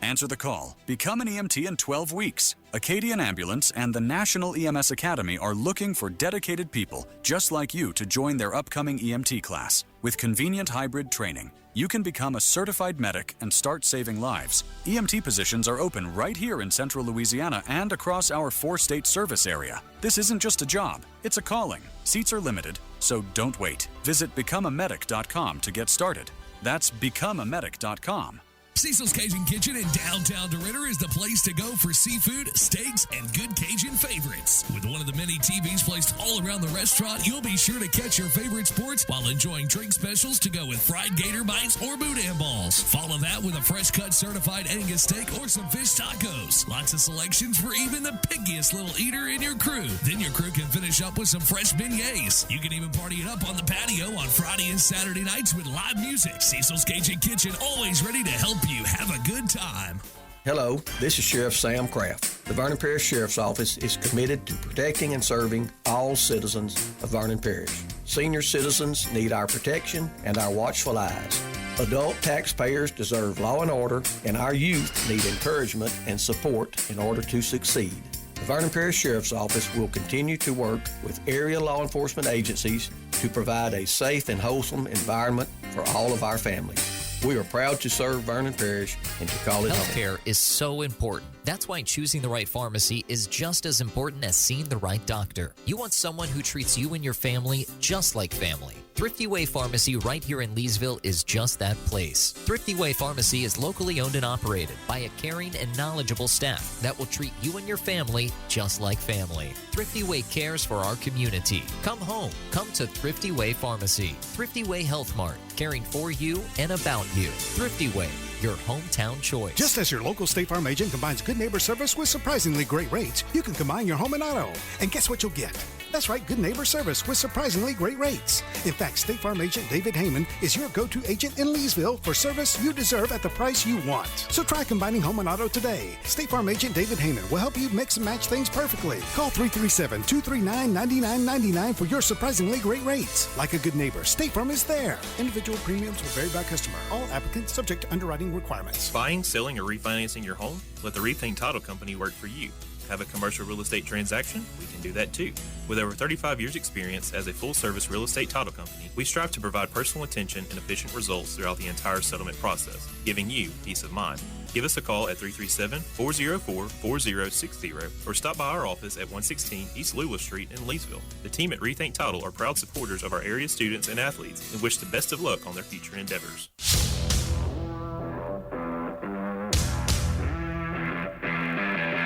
Answer the call. Become an EMT in 12 weeks. Acadian Ambulance and the National EMS Academy are looking for dedicated people just like you to join their upcoming EMT class. With convenient hybrid training, you can become a certified medic and start saving lives. EMT positions are open right here in central Louisiana and across our 4-state service area. This isn't just a job, it's a calling. Seats are limited, so don't wait. Visit becomeamedic.com to get started. That's becomeamedic.com. Cecil's Cajun Kitchen in downtown DeRidder is the place to go for seafood, steaks, and good Cajun favorites. With one of the many TVs placed all around the restaurant, you'll be sure to catch your favorite sports while enjoying drink specials to go with fried gator bites or boudin balls. Follow that with a fresh-cut certified Angus steak or some fish tacos. Lots of selections for even the pickiest little eater in your crew. Then your crew can finish up with some fresh beignets. You can even party it up on the patio on Friday and Saturday nights with live music. Cecil's Cajun Kitchen, always ready to help you have a good time. Hello, this is Sheriff Sam Craft. The Vernon Parish Sheriff's Office is committed to protecting and serving all citizens of Vernon Parish. Senior citizens need our protection and our watchful eyes. Adult taxpayers deserve law and order, and our youth need encouragement and support in order to succeed. The Vernon Parish Sheriff's Office will continue to work with area law enforcement agencies to provide a safe and wholesome environment for all of our families. We are proud to serve Vernon Parish and to call it home. Healthcare is so important. That's why choosing the right pharmacy is just as important as seeing the right doctor. You want someone who treats you and your family just like family. Thrifty Way Pharmacy right here in Leesville is just that place. Thrifty Way Pharmacy is locally owned and operated by a caring and knowledgeable staff that will treat you and your family just like family. Thrifty Way cares for our community. Come home. Come to Thrifty Way Pharmacy. Thrifty Way Health Mart, caring for you and about you. Thrifty Way, your hometown choice. Just as your local State Farm agent combines good neighbor service with surprisingly great rates, you can combine your home and auto. And guess what you'll get? That's right, good neighbor service with surprisingly great rates. In fact, State Farm agent David Heyman is your go-to agent in Leesville for service you deserve at the price you want. So try combining home and auto today. State Farm agent David Heyman will help you mix and match things perfectly. Call 337-239-9999 for your surprisingly great rates. Like a good neighbor, State Farm is there. Individual premiums will vary by customer. All applicants subject to underwriting requirements. Buying, selling, or refinancing your home? Let the Rethink Title Company work for you. Have a commercial real estate transaction? We can do that too. With over 35 years experience as a full-service real estate title company, we strive to provide personal attention and efficient results throughout the entire settlement process, giving you peace of mind. Give us a call at 337-404-4060 or stop by our office at 116 East Lula Street in Leesville. The team at Rethink Title are proud supporters of our area students and athletes and wish the best of luck on their future endeavors.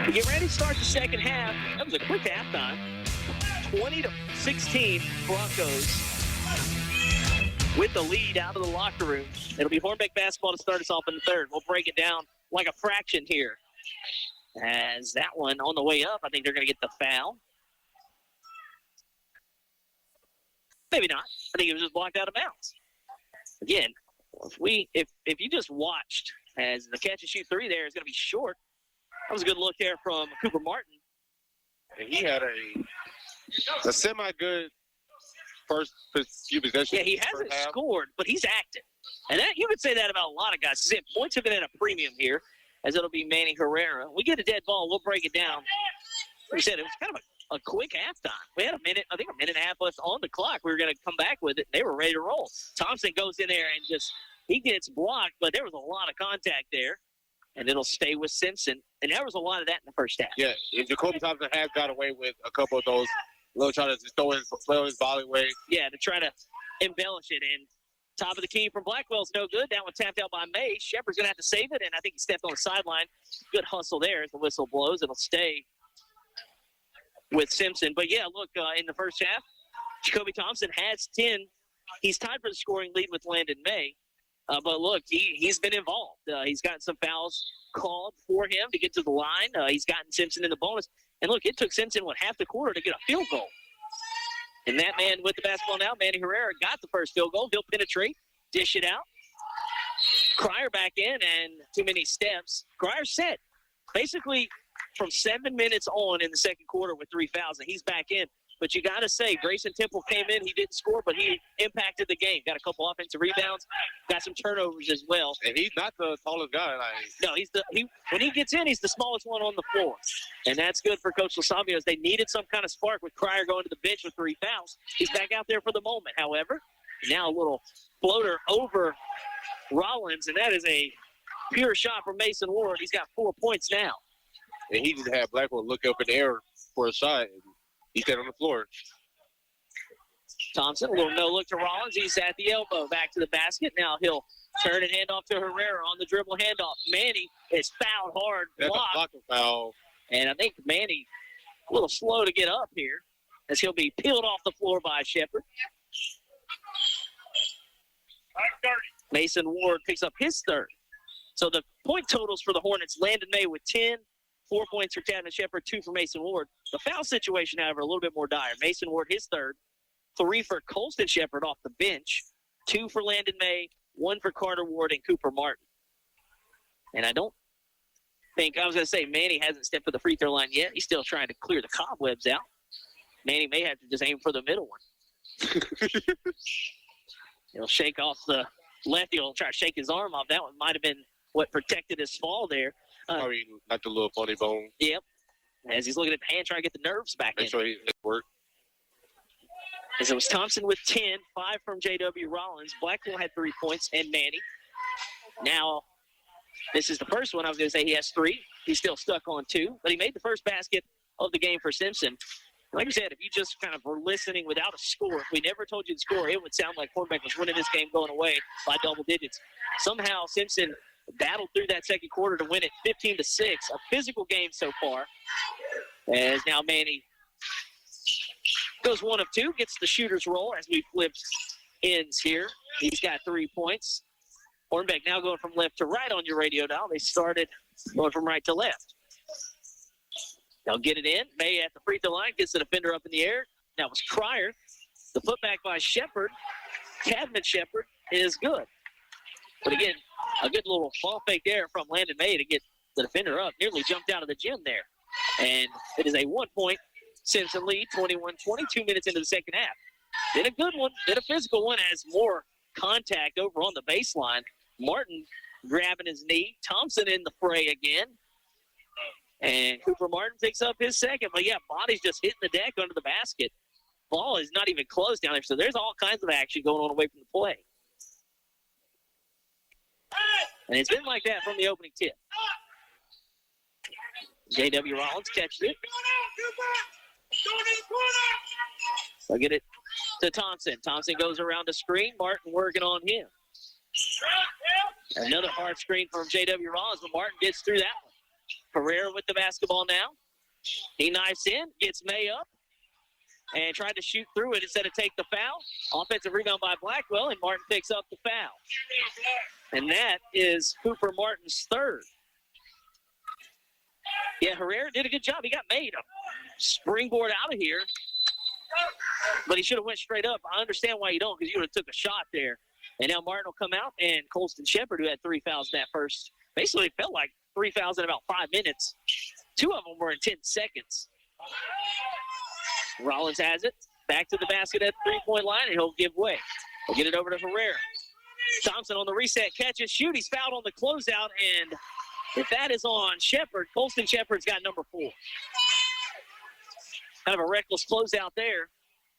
We get ready to start the second half. That was a quick halftime. 20-16 Broncos with the lead out of the locker room. It'll be Hornbeck basketball to start us off in the third. We'll break it down like a fraction here. As that one on the way up, I think they're going to get the foul. Maybe not. I think it was just blocked out of bounds. Again, if you just watched as the catch and shoot three there is going to be short. That was a good look there from Cooper Martin. And he had a semi-good first few possessions. Yeah, he hasn't scored, but he's active. And that, you could say that about a lot of guys. Points have been at a premium here, as it'll be Manny Herrera. We get a dead ball, we'll break it down. Like I said, it was kind of a quick halftime. We had a minute and a half left on the clock. We were going to come back with it. They were ready to roll. Thompson goes in there and he gets blocked, but there was a lot of contact there. And it'll stay with Simpson. And there was a lot of that in the first half. Yeah, Jacoby Thompson has got away with a couple of those little trying to just throw his volley away. Yeah, to try to embellish it. And top of the key from Blackwell's no good. That one tapped out by May. Shepard's going to have to save it, and I think he stepped on the sideline. Good hustle there as the whistle blows. It'll stay with Simpson. But, yeah, look, in the first half, Jacoby Thompson has 10. He's tied for the scoring lead with Landon May. But look, he's been involved. He's gotten some fouls called for him to get to the line. He's gotten Simpson in the bonus. And look, it took Simpson, half the quarter to get a field goal. And that man with the basketball now, Manny Herrera, got the first field goal. He'll penetrate, dish it out. Cryer back in, and too many steps. Cryer set. Basically, from 7 minutes on in the second quarter with 3 fouls, and he's back in. But you got to say, Grayson Temple came in. He didn't score, but he impacted the game. Got a couple offensive rebounds, got some turnovers as well. And he's not the tallest guy. No, when he gets in, he's the smallest one on the floor. And that's good for Coach Lasabio, as they needed some kind of spark with Cryer going to the bench with 3 fouls. He's back out there for the moment, however. Now a little floater over Rollins, and that is a pure shot from Mason Ward. He's got 4 points now. And he just had Blackwell look up in the air for a shot, and he stayed on the floor. Thompson, a little no-look to Rollins. He's at the elbow, back to the basket. Now he'll turn and hand off to Herrera on the dribble handoff. Manny is fouled hard, That's a blocking foul. And I think Manny a little slow to get up here, as he'll be peeled off the floor by Shepard. Mason Ward picks up his third. So the point totals for the Hornets, Landon May with 10, 4 points for Tavon Shepard, 2 for Mason Ward. The foul situation, however, a little bit more dire. Mason Ward, his third, 3 for Colston Shepard off the bench, 2 for Landon May, 1 for Carter Ward and Cooper Martin. And I was going to say Manny hasn't stepped to the free throw line yet. He's still trying to clear the cobwebs out. Manny may have to just aim for the middle one. He'll shake off the lefty. He'll try to shake his arm off. That one might have been what protected his fall there. Not the little funny bone. Yep. As he's looking at the hand, trying to get the nerves back in. Make sure it worked. As it was Thompson with 10, 5 from J.W. Rollins. Blackwell had 3 points, and Manny. Now, this is the first one. I was going to say he has 3. He's still stuck on 2, but he made the first basket of the game for Simpson. Like I said, if you just kind of were listening without a score, if we never told you the score, it would sound like Hornbeck was winning this game going away by double digits. Somehow, Simpson battled through that second quarter to win it 15-6. A physical game so far. As now Manny goes 1 of 2, gets the shooter's roll as we flipped ends here. He's got 3 points. Hornbeck now going from left to right on your radio dial. They started going from right to left. They'll get it in. May at the free throw line gets the defender up in the air. That was Cryer. The putback by Shepard, Cabinet Shepard, is good. But again, a good little ball fake there from Landon May to get the defender up. Nearly jumped out of the gym there. And it is a 1-point Simpson lead, 21-20, 2 minutes into the second half. Did a good one, did a physical one, as more contact over on the baseline. Martin grabbing his knee. Thompson in the fray again. And Cooper Martin picks up his second. But, yeah, body's just hitting the deck under the basket. Ball is not even close down there. So there's all kinds of action going on away from the play. And it's been like that from the opening tip. J.W. Rollins catches it. They'll get it to Thompson. Thompson goes around the screen. Martin working on him. Another hard screen from J.W. Rollins, but Martin gets through that one. Pereira with the basketball now. He knifes in, gets May up, and tried to shoot through it instead of take the foul. Offensive rebound by Blackwell, and Martin picks up the foul. And that is Cooper Martin's third. Yeah, Herrera did a good job. He got May to springboard out of here, but he should have went straight up. I understand why you don't, because you would have took a shot there. And now Martin will come out, and Colston Shepard, who had 3 fouls in that first, basically felt like 3 fouls in about 5 minutes. 2 of them were in 10 seconds. Rollins has it. Back to the basket at the three-point line, and he'll give way. He'll get it over to Herrera. Thompson on the reset, catches, shoot. He's fouled on the closeout, and if that is on Shepard, Colston Shepard's got number 4. Kind of a reckless closeout there.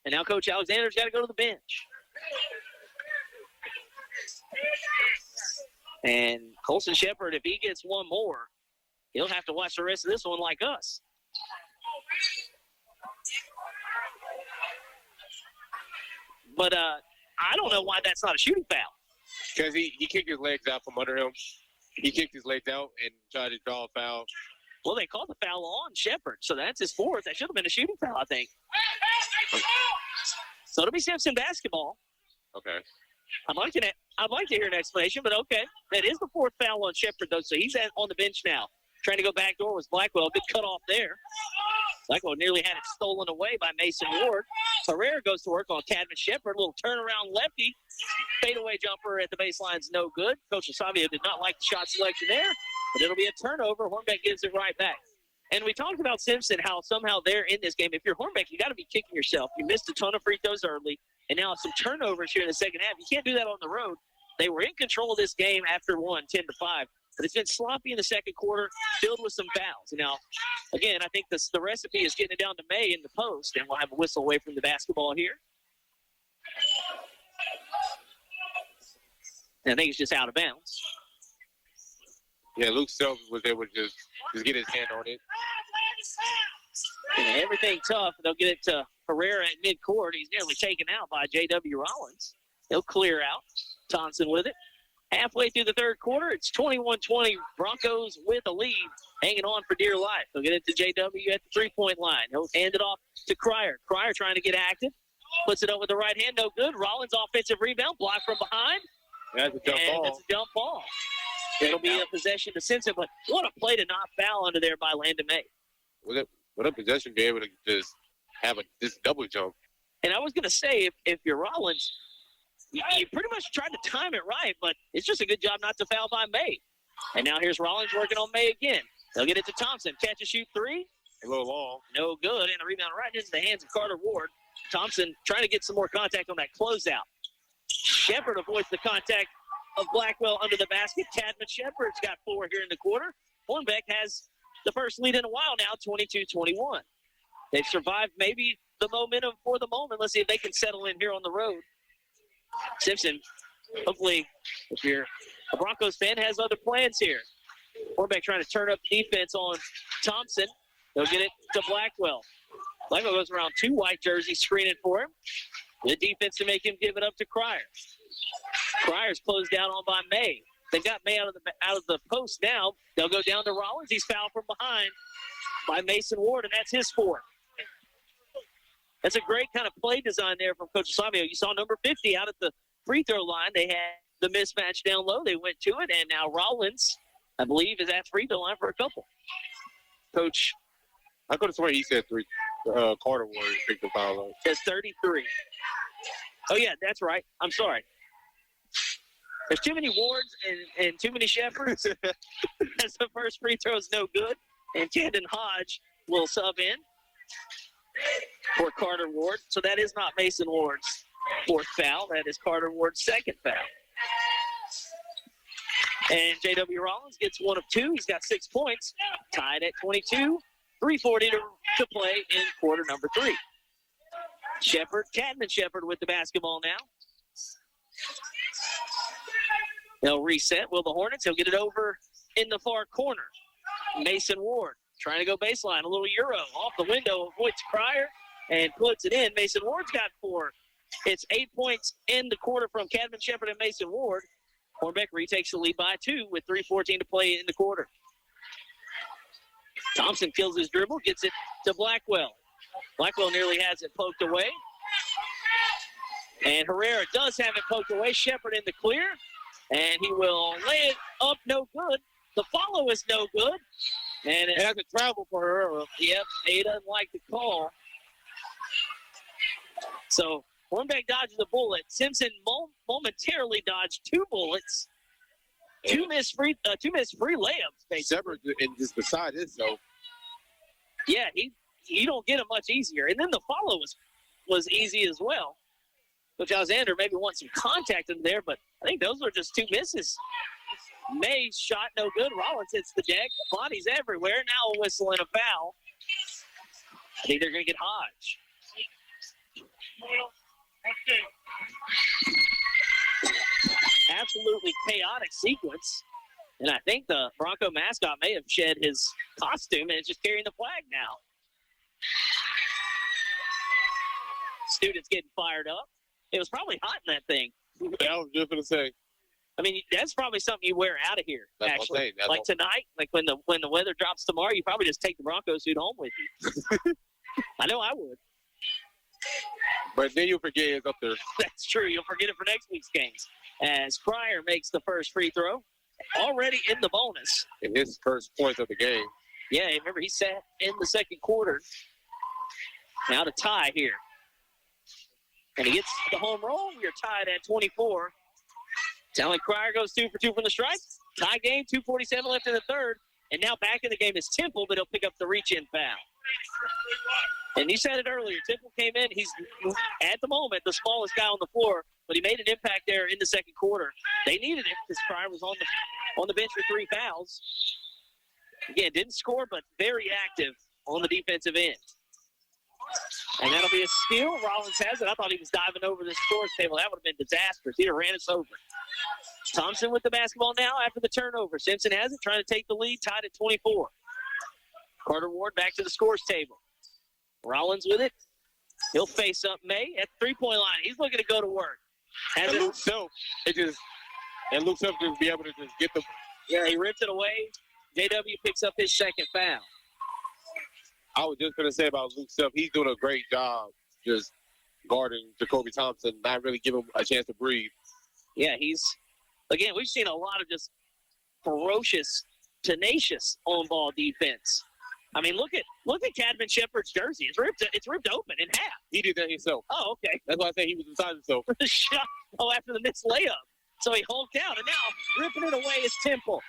And now Coach Alexander's got to go to the bench. And Colston Shepard, if he gets one more, he'll have to watch the rest of this one like us. But I don't know why that's not a shooting foul. Because he kicked his legs out from under him. He kicked his legs out and tried to draw a foul. Well, they called the foul on Shepard, so that's his 4th. That should have been a shooting foul, I think. So it'll be Simpson basketball. Okay. I'd like to hear an explanation, but okay. That is the fourth foul on Shepard, though, so he's on the bench now. Trying to go back door was Blackwell. Good cut off there. Blackwell nearly had it stolen away by Mason Ward. Herrera goes to work on Cadman Shepard. A little turnaround lefty. Fadeaway jumper at the baseline's no good. Coach Savio did not like the shot selection there, but it'll be a turnover. Hornbeck gives it right back. And we talked about Simpson, how somehow they're in this game. If you're Hornbeck, you got to be kicking yourself. You missed a ton of free throws early, and now some turnovers here in the second half. You can't do that on the road. They were in control of this game after 10-5. But it's been sloppy in the second quarter, filled with some fouls. Now, again, I think the recipe is getting it down to May in the post, and we'll have a whistle away from the basketball here. And I think it's just out of bounds. Yeah, Luke Self was able to just get his hand on it. And everything tough. They'll get it to Herrera at midcourt. He's nearly taken out by J.W. Rollins. He'll clear out. Thompson with it. Halfway through the third quarter, it's 21-20. Broncos with a lead, hanging on for dear life. They'll get it to J.W. at the three-point line. He'll hand it off to Cryer. Cryer trying to get active. Puts it up with the right hand, no good. Rollins offensive rebound, blocked from behind. That's a jump ball. That's a jump ball. It'll be a possession to Simpson, but what a play to not foul under there by Landon May. What a possession be able to just have this double jump. And I was going to say, if you're Rollins, you pretty much tried to time it right, but it's just a good job not to foul by May. And now here's Rollins working on May again. They'll get it to Thompson. Catch and shoot three. A little long. No good. And a rebound right into the hands of Carter Ward. Thompson trying to get some more contact on that closeout. Shepard avoids the contact of Blackwell under the basket. Cadman Shepard's got 4 here in the quarter. Hornbeck has the first lead in a while now, 22-21. They've survived maybe the momentum for the moment. Let's see if they can settle in here on the road. Simpson, hopefully, if you're a Broncos fan, has other plans here. Hornbeck trying to turn up defense on Thompson. They'll get it to Blackwell. Blackwell goes around 2 white jerseys screening for him. Good defense to make him give it up to Cryer. Cryer's closed down on by May. They've got May out of the post now. They'll go down to Rollins. He's fouled from behind by Mason Ward, and that's his 4th. That's a great kind of play design there from Coach Savio. You saw number 50 out at the free throw line. They had the mismatch down low. They went to it, and now Rollins, I believe, is at free throw line for a couple. Coach, I could have sworn he said 3. Carter Ward picked the foul up. Says 33. Oh, yeah, that's right. I'm sorry. There's too many Wards and too many Shepards. As the first free throw is no good. And Camden Hodge will sub in for Carter Ward. So that is not Mason Ward's 4th foul. That is Carter Ward's 2nd foul. And J.W. Rollins gets 1 of 2. He's got 6 points. Tied at 22. 3:40 to play in quarter number 3. Cadman Shepard with the basketball now. They'll reset. Will the Hornets? He'll get it over in the far corner. Mason Ward trying to go baseline. A little Euro off the window. Avoids Cryer and puts it in. Mason Ward's got 4. It's 8 points in the quarter from Cadman Shepard and Mason Ward. Hornbeck retakes the lead by 2 with 3:14 to play in the quarter. Thompson kills his dribble, gets it to Blackwell. Blackwell nearly has it poked away. And Herrera does have it poked away. Shepard in the clear. And he will lay it up, no good. The follow is no good. And it has to travel for Herrera. Yep, he doesn't like the call. So Hornbeck dodges a bullet. Simpson momentarily dodged 2 bullets. Two missed free layups, basically. Shepard, and just beside himself. Yeah, he don't get it much easier. And then the follow was easy as well. Coach Alexander maybe wants some contact in there, but I think those were just 2 misses. May's shot no good. Rollins hits the deck. Bodies everywhere. Now a whistle and a foul. I think they're going to get Hodge. Absolutely chaotic sequence. And I think the Bronco mascot may have shed his costume and is just carrying the flag now. Students getting fired up. It was probably hot in that thing. I was just going to say. I mean, that's probably something you wear out of here, that's actually. Like tonight, like when the weather drops tomorrow, you probably just take the Bronco suit home with you. I know I would. But then you'll forget it's up there. That's true. You'll forget it for next week's games. As Cryer makes the first free throw, already in the bonus. In his first points of the game. Yeah, remember he sat in the second quarter. Now to tie here. And he gets the home roll. We're tied at 24. Sound like Cryer goes 2 for 2 from the stripe. Tie game, 2:47 left in the third. And now back in the game is Temple, but he'll pick up the reach-in foul. And you said it earlier. Temple came in. He's, at the moment, the smallest guy on the floor, but he made an impact there in the second quarter. They needed it because Cryer was on the bench for 3 fouls. Again, didn't score, but very active on the defensive end. And that'll be a steal. Rollins has it. I thought he was diving over the scores table. That would have been disastrous. He'd have ran us over. Thompson with the basketball now after the turnover. Simpson has it, trying to take the lead, tied at 24. Carter Ward back to the scores table. Rollins with it. He'll face up May at the 3-point line. He's looking to go to work. And Luke Self, Luke Self just be able to just get the. Yeah, he ripped it away. JW picks up his second foul. I was just going to say about Luke Self, he's doing a great job just guarding Jacoby Thompson, not really giving him a chance to breathe. Yeah, again, we've seen a lot of just ferocious, tenacious on-ball defense. I mean, look at Cadman Shepard's jersey. It's ripped open in half. He did that himself. Oh, okay. That's why I say he was inside himself. The shot. Oh, after the missed layup. So he hulked out, and now ripping it away is Temple.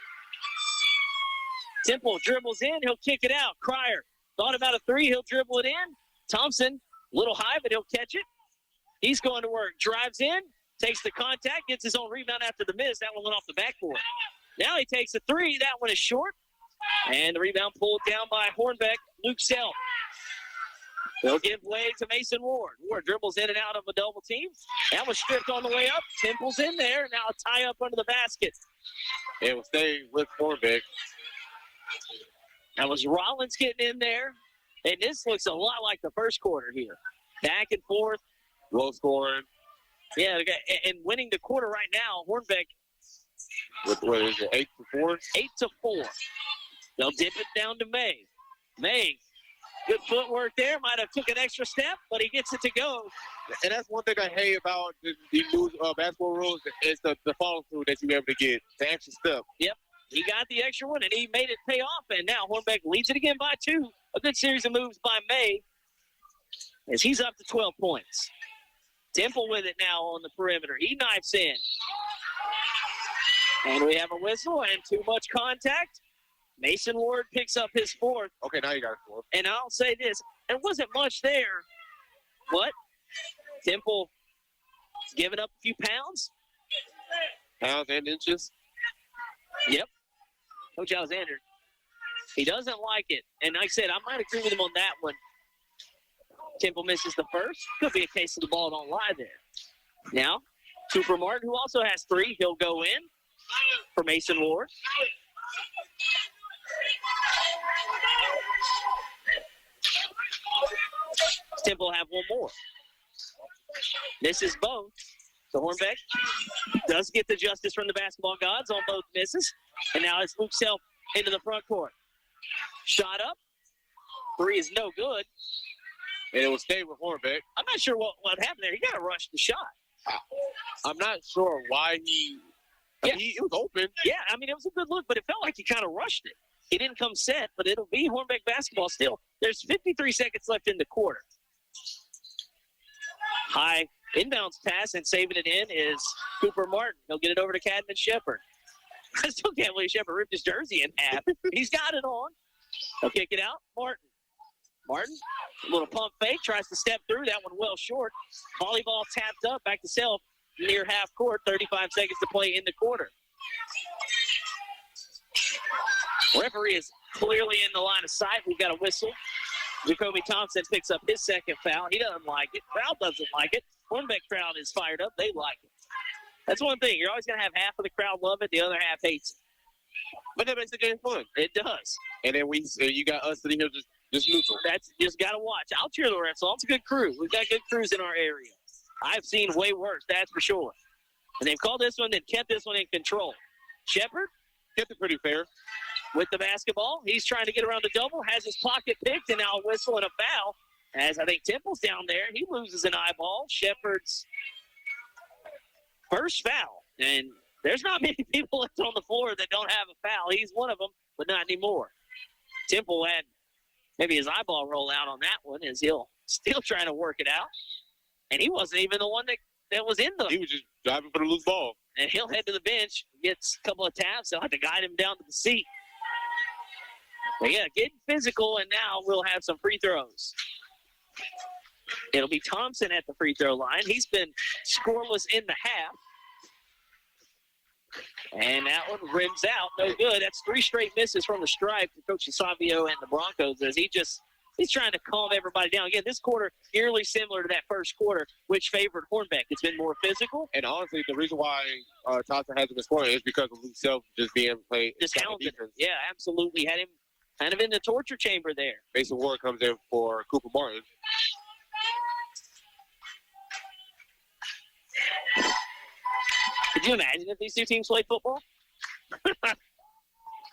Temple dribbles in. He'll kick it out. Cryer thought about a 3. He'll dribble it in. Thompson, a little high, but he'll catch it. He's going to work. Drives in, takes the contact, gets his own rebound after the miss. That one went off the backboard. Now he takes a 3. That one is short. And the rebound pulled down by Hornbeck, Luke Self. They'll give way to Mason Ward. Ward dribbles in and out of a double team. That was stripped on the way up. Temple's in there. Now a tie up under the basket. It will stay with Hornbeck. That was Rollins getting in there. And this looks a lot like the first quarter here. Back and forth. Low scoring. Yeah, and winning the quarter right now, Hornbeck. What is it, 8-4? 8-4. They'll dip it down to May. May, good footwork there. Might have took an extra step, but he gets it to go. And that's one thing I hate about these new basketball rules is the follow-through that you're able to get, the extra step. Yep, he got the extra one, and he made it pay off. And now Hornbeck leads it again by 2. A good series of moves by May as he's up to 12 points. Temple with it now on the perimeter. He knifes in. And we have a whistle and too much contact. Mason Ward picks up his 4th. Okay, now you got 4. And I'll say this, there wasn't much there. What? Temple giving up a few pounds? Pounds and inches? Yep. Coach Alexander, he doesn't like it. And like I said, I might agree with him on that one. Temple misses the first. Could be a case of the ball don't lie there. Now, Cooper Martin, who also has 3, he'll go in for Mason Ward. Temple have one more. Misses both. So Hornbeck does get the justice from the basketball gods on both misses. And now it's Luke Self into the front court. Shot up. 3 is no good. And it will stay with Hornbeck. I'm not sure what happened there. He got to rush the shot. I'm not sure why he it was open. Yeah, I mean, it was a good look, but it felt like he kind of rushed it. He didn't come set, but it'll be Hornbeck basketball still. There's 53 seconds left in the quarter. High inbounds pass and saving it in is Cooper Martin. He'll get it over to Cadman Shepard. I still can't believe Shepard ripped his jersey in half. He's got it on. He'll kick it out. Martin, a little pump fake, tries to step through. That one well short. Volleyball tapped up, back to Self, near half court. 35 seconds to play in the quarter. Referee is clearly in the line of sight. We've got a whistle. Jacoby Thompson picks up his second foul. He doesn't like it. Crowd doesn't like it. Hornbeck crowd is fired up. They like it. That's one thing. You're always going to have half of the crowd love it, the other half hates it. But that makes the game fun. It does. And then you got us sitting here just neutral. That's just got to watch. I'll cheer the refs on. It's a good crew. We've got good crews in our area. I've seen way worse, that's for sure. And they've called this one and kept this one in control. Shepard kept it pretty fair. With the basketball. He's trying to get around the double, has his pocket picked, and now a whistle and a foul. as I think Temple's down there. He loses an eyeball. Shepard's first foul. And there's not many people left on the floor that don't have a foul. He's one of them, but not anymore. Temple had maybe his eyeball roll out on that one as he'll still trying to work it out. And he wasn't even the one that was in the. He was just driving for the loose ball. And he'll head to the bench, gets a couple of taps. They'll have to guide him down to the seat. But yeah, getting physical, and now we'll have some free throws. It'll be Thompson at the free throw line. He's been scoreless in the half. And that one rims out. No good. That's 3 straight misses from the stripe for Coach Savio and the Broncos as he's trying to calm everybody down. Again, this quarter eerily similar to that first quarter, which favored Hornbeck. It's been more physical. And honestly, the reason why Thompson hasn't been scoring is because of Luke Self just being played. Just hounded him. Yeah, absolutely. Had him kind of in the torture chamber there. Mason Ward comes in for Cooper Martin. Could you imagine if these two teams played football?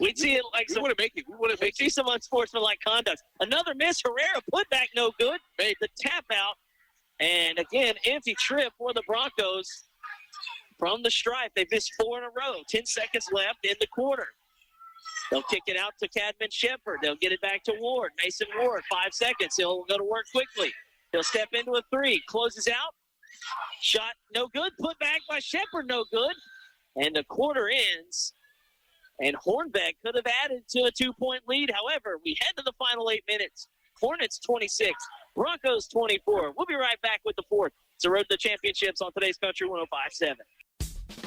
We'd see it like we wouldn't make it. We wouldn't make see some unsportsmanlike conduct. Another miss. Herrera put back no good. Made the tap out. And again, empty trip for the Broncos from the stripe. They've missed 4 in a row. 10 seconds left in the quarter. They'll kick it out to Cadman Shepard. They'll get it back to Ward. Mason Ward, 5 seconds. He'll go to work quickly. He'll step into a 3. Closes out. Shot no good. Put back by Shepard, no good. And the quarter ends. And Hornbeck could have added to a 2-point lead. However, we head to the final 8 minutes. Hornets 26, Broncos 24. We'll be right back with the fourth. It's a road to the championships on today's Country 105.7.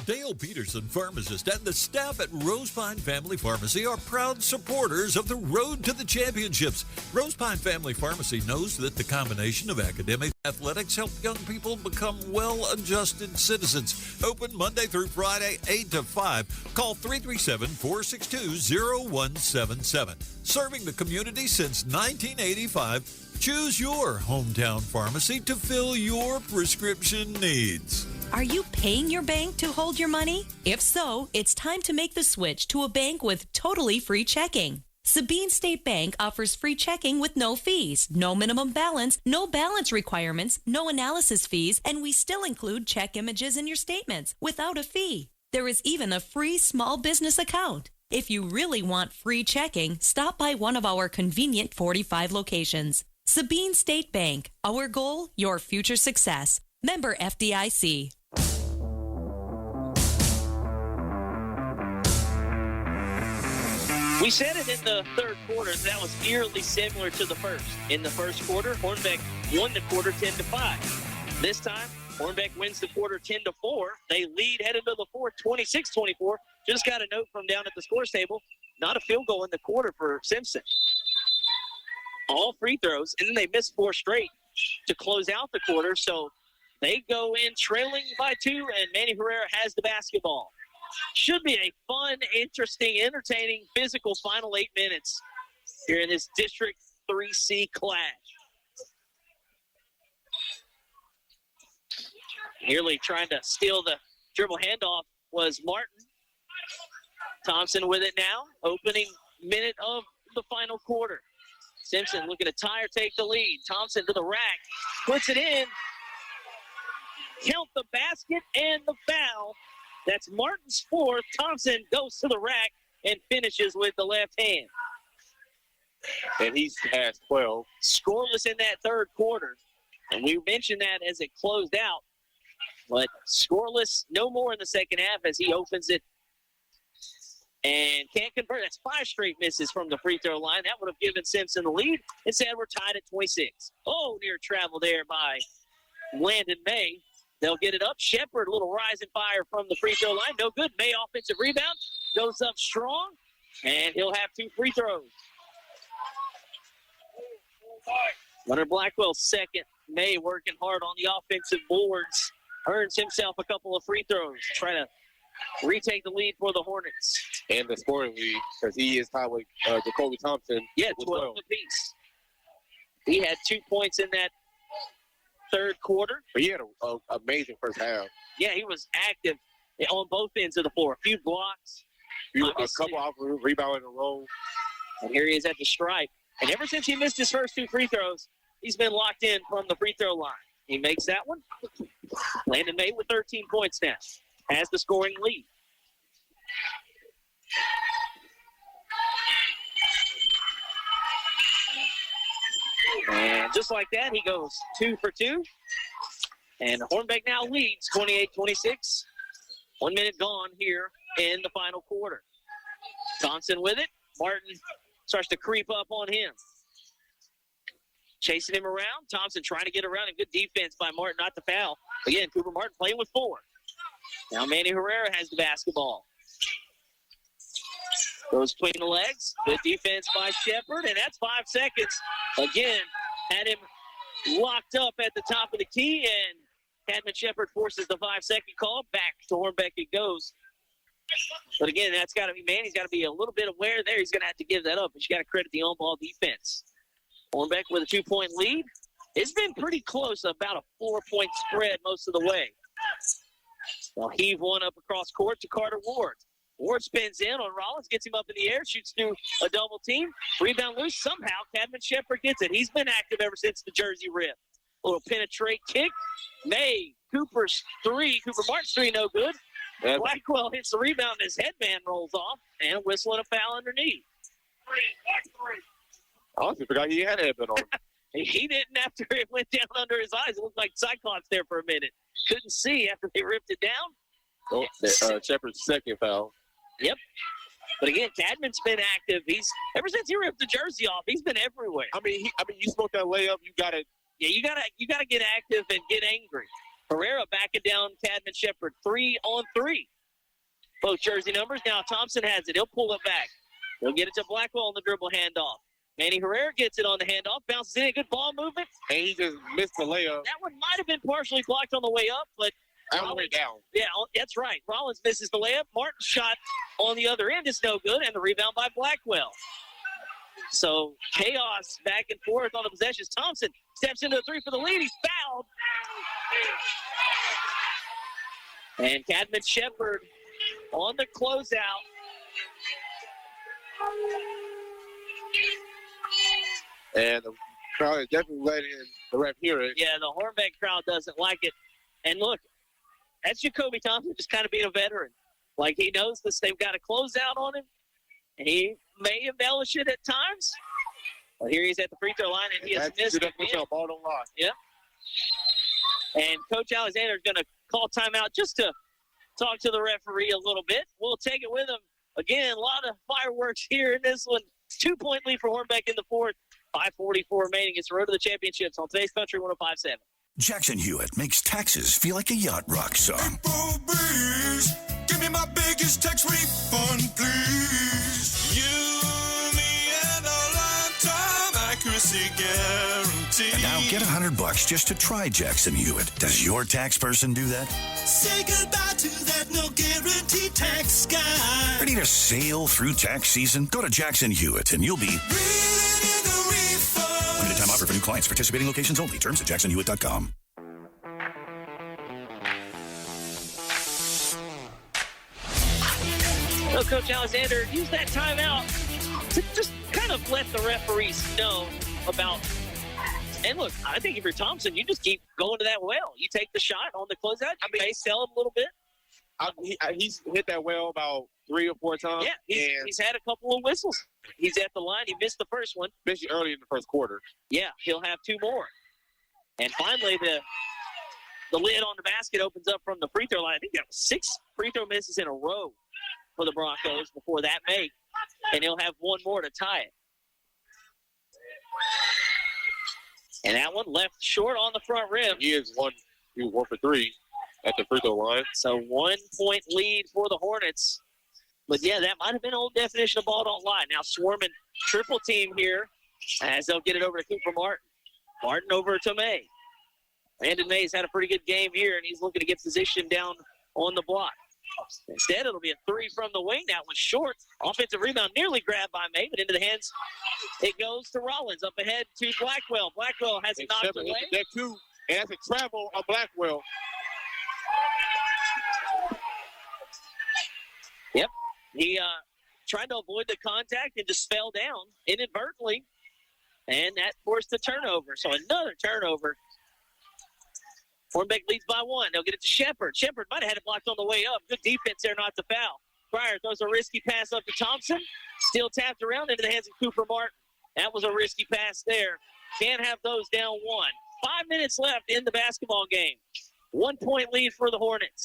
Dale Peterson, pharmacist, and the staff at Rosepine Family Pharmacy are proud supporters of the Road to the Championships. Rosepine Family Pharmacy knows that the combination of academics and athletics help young people become well-adjusted citizens. Open Monday through Friday, 8 to 5. Call 337-462-0177. Serving the community since 1985, choose your hometown pharmacy to fill your prescription needs. Are you paying your bank to hold your money? If so, it's time to make the switch to a bank with totally free checking. Sabine State Bank offers free checking with no fees, no minimum balance, no balance requirements, no analysis fees, and we still include check images in your statements without a fee. There is even a free small business account. If you really want free checking, stop by one of our convenient 45 locations. Sabine State Bank. Our goal, your future success. Member FDIC. We said it in the third quarter. That was eerily similar to the first. In the first quarter, Hornbeck won the quarter 10-5. This time, Hornbeck wins the quarter 10-4. They lead headed to the fourth, 26-24. Just got a note from down at the scores table. Not a field goal in the quarter for Simpson. All free throws, and then they missed 4 straight to close out the quarter. So they go in trailing by 2, and Manny Herrera has the basketball. Should be a fun, interesting, entertaining, physical final 8 minutes here in this District 3C clash. Nearly trying to steal the dribble handoff was Martin. Thompson with it now, opening minute of the final quarter. Simpson looking to tie or take the lead. Thompson to the rack, puts it in. Count the basket and the foul. That's Martin's 4th. Thompson goes to the rack and finishes with the left hand. And he has 12. Scoreless in that third quarter. And we mentioned that as it closed out. But scoreless no more in the second half as he opens it and can't convert. That's 5 straight misses from the free throw line. That would have given Simpson the lead. Instead, we're tied at 26. Oh, near travel there by Landon May. They'll get it up. Shepard, a little rise and fire from the free throw line. No good. May offensive rebound. Goes up strong. And he'll have 2 free throws. Leonard Blackwell's second. May working hard on the offensive boards. Earns himself a couple of free throws. Trying to retake the lead for the Hornets. And the scoring lead, because he is tied with Jacoby Thompson. Yeah, 12 apiece. He had 2 points in that third quarter. But he had an amazing first half. Yeah, he was active on both ends of the floor. A few blocks. A couple off rebounds in a row. And here he is at the stripe. And ever since he missed his first 2 free throws, he's been locked in from the free throw line. He makes that one. Landon May with 13 points now. Has the scoring lead. And just like that, he goes 2 for 2. And Hornbeck now leads 28-26. 1 minute gone here in the final quarter. Thompson with it. Martin starts to creep up on him. Chasing him around. Thompson trying to get around him. Good defense by Martin, not the foul. Again, Cooper Martin playing with 4. Now Manny Herrera has the basketball. Goes between the legs. Good defense by Shepard, and that's 5 seconds. Again, had him locked up at the top of the key, and Cadman Shepard forces the 5-second call. Back to Hornbeck it goes. But again, that's got to be, Manny's got to be a little bit aware there. He's going to have to give that up, but you got to credit the on-ball defense. Hornbeck with a 2-point lead. It's been pretty close, about a 4-point spread most of the way. They'll heave one up across court to Carter Ward. Ward spins in on Rollins, gets him up in the air, shoots through a double team. Rebound loose. Somehow, Cadman Shepard gets it. He's been active ever since the jersey rip. A little penetrate kick. May, Cooper's 3. Cooper Martin's 3, no good. Blackwell hits the rebound, his headband rolls off, and whistling a foul underneath. I honestly forgot he had a headband on. He didn't after it went down under his eyes. It looked like Cyclops there for a minute. Couldn't see after they ripped it down. Oh, Shepard's second foul. Yep. But again, Cadman's been active. He's ever since he ripped the jersey off, he's been everywhere. I mean, you smoke that layup, you got it. Yeah, you gotta get active and get angry. Herrera backing down Cadman Shepard, 3 on 3. Both jersey numbers. Now Thompson has it. He'll pull it back. He'll get it to Blackwell on the dribble handoff. Manny Herrera gets it on the handoff, bounces in, good ball movement. And he just missed the layup. That one might have been partially blocked on the way up, but on the way down. Yeah, that's right. Rollins misses the layup. Martin's shot on the other end is no good, and the rebound by Blackwell. So chaos back and forth on the possessions. Thompson steps into the 3 for the lead. He's fouled. And Cadman Shepard on the closeout. And the crowd is definitely letting the ref hear it. Yeah, the Hornbeck crowd doesn't like it. And look, that's Jacoby Thompson just kind of being a veteran. Like, he knows this, they've got a closeout on him. And he may embellish it at times. Well, here he's at the free throw line, and he has missed it. Ball don't lie. Yep. And Coach Alexander is going to call timeout just to talk to the referee a little bit. We'll take it with him. Again, a lot of fireworks here in this one. 2-point lead for Hornbeck in the 4th. 5:44 remaining. It's the road to the championships on today's Country 105.7. Jackson Hewitt makes taxes feel like a yacht rock song. Breeze, give me my biggest tax refund, please. You, me, and a lifetime accuracy guarantee. And now get $100 just to try Jackson Hewitt. Does your tax person do that? Say goodbye to that no guarantee tax guy. Ready to sail through tax season? Go to Jackson Hewitt and you'll be... Limited time offer for new clients. Participating locations only. Terms at jacksonhewitt.com. Well, Coach Alexander used that timeout to just kind of let the referees know about. And look, I think if you're Thompson, you just keep going to that well. You take the shot on the closeout. You may sell him a little bit. He's hit that well about 3 or 4 times. Yeah, he's had a couple of whistles. He's at the line. He missed the first one. Especially early in the first quarter. Yeah, he'll have 2 more. And finally, the lid on the basket opens up from the free throw line. I think that was 6 free throw misses in a row for the Broncos before that make. And he'll have 1 more to tie it. And that one left short on the front rim. He was 1 for 3 at the free throw line. So 1-point lead for the Hornets. But, yeah, that might have been old definition of ball don't lie. Now swarming triple team here as they'll get it over to Cooper Martin. Martin over to May. Landon May's had a pretty good game here, and he's looking to get position down on the block. Instead, it'll be a 3 from the wing. That one's short. Offensive rebound nearly grabbed by May, but into the hands it goes to Rollins. Up ahead to Blackwell. Blackwell has it knocked away. That 2, and that's a travel on Blackwell. Yep. He tried to avoid the contact and just fell down inadvertently. And that forced a turnover. So another turnover. Hornbeck leads by 1. They'll get it to Shepard. Shepard might have had it blocked on the way up. Good defense there not to foul. Pryor throws a risky pass up to Thompson. Still tapped around into the hands of Cooper Martin. That was a risky pass there. Can't have those down 1. 5 minutes left in the basketball game. 1 point lead for the Hornets.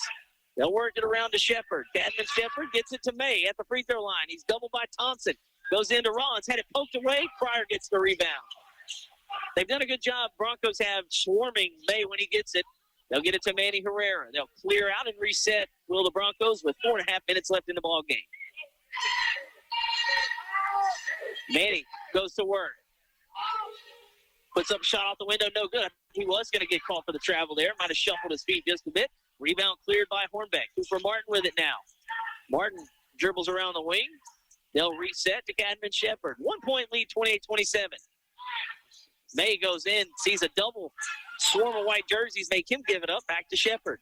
They'll work it around to Shepard. Cadman Shepard gets it to May at the free throw line. He's doubled by Thompson. Goes into Rollins. Had it poked away. Pryor gets the rebound. They've done a good job. Broncos have swarming May when he gets it. They'll get it to Manny Herrera. They'll clear out and reset, will the Broncos, with 4.5 minutes left in the ball game. Manny goes to work. Puts up a shot off the window, no good. He was going to get called for the travel there. Might have shuffled his feet just a bit. Rebound cleared by Hornbeck. Cooper Martin with it now. Martin dribbles around the wing. They'll reset to Cadman Shepard. 1 point lead, 28-27. May goes in, sees a double swarm of white jerseys, make him give it up. Back to Shepard.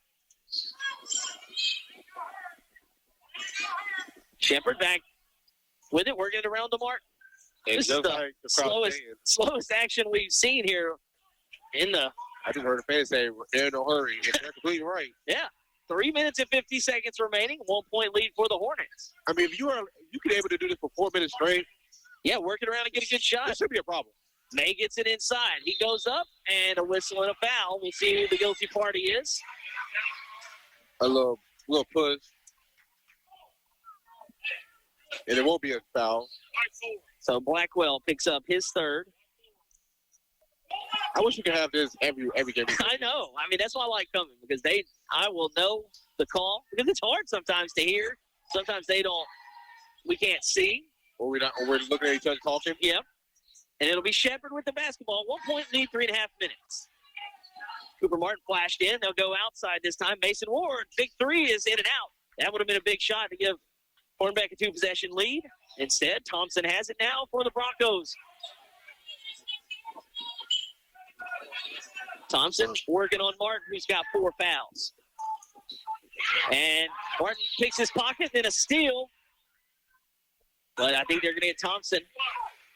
Shepard back with it, working it around to Martin. This is the slowest action we've seen here in the... I just heard a fan say, they're in no hurry. And they're completely right. Yeah. 3 minutes and 50 seconds remaining. 1 point lead for the Hornets. I mean, if you could be able to do this for 4 minutes straight. Yeah, working around and get a good shot. That should be a problem. May gets it inside. He goes up, and a whistle and a foul. We'll see who the guilty party is. A little push. And it won't be a foul. So Blackwell picks up his third. I wish we could have this every game. I know. I mean, that's why I like coming, because I will know the call. Because it's hard sometimes to hear. Sometimes we can't see. Or we're looking at each other talking. Yep. And it'll be Shepard with the basketball. 1 point lead, 3.5 minutes. Cooper Martin flashed in. They'll go outside this time. Mason Ward, big three is in and out. That would have been a big shot to give Hornbeck a 2-possession lead. Instead, Thompson has it now for the Broncos. Thompson working on Martin, who's got 4 fouls. And Martin picks his pocket, then a steal. But I think they're going to get Thompson.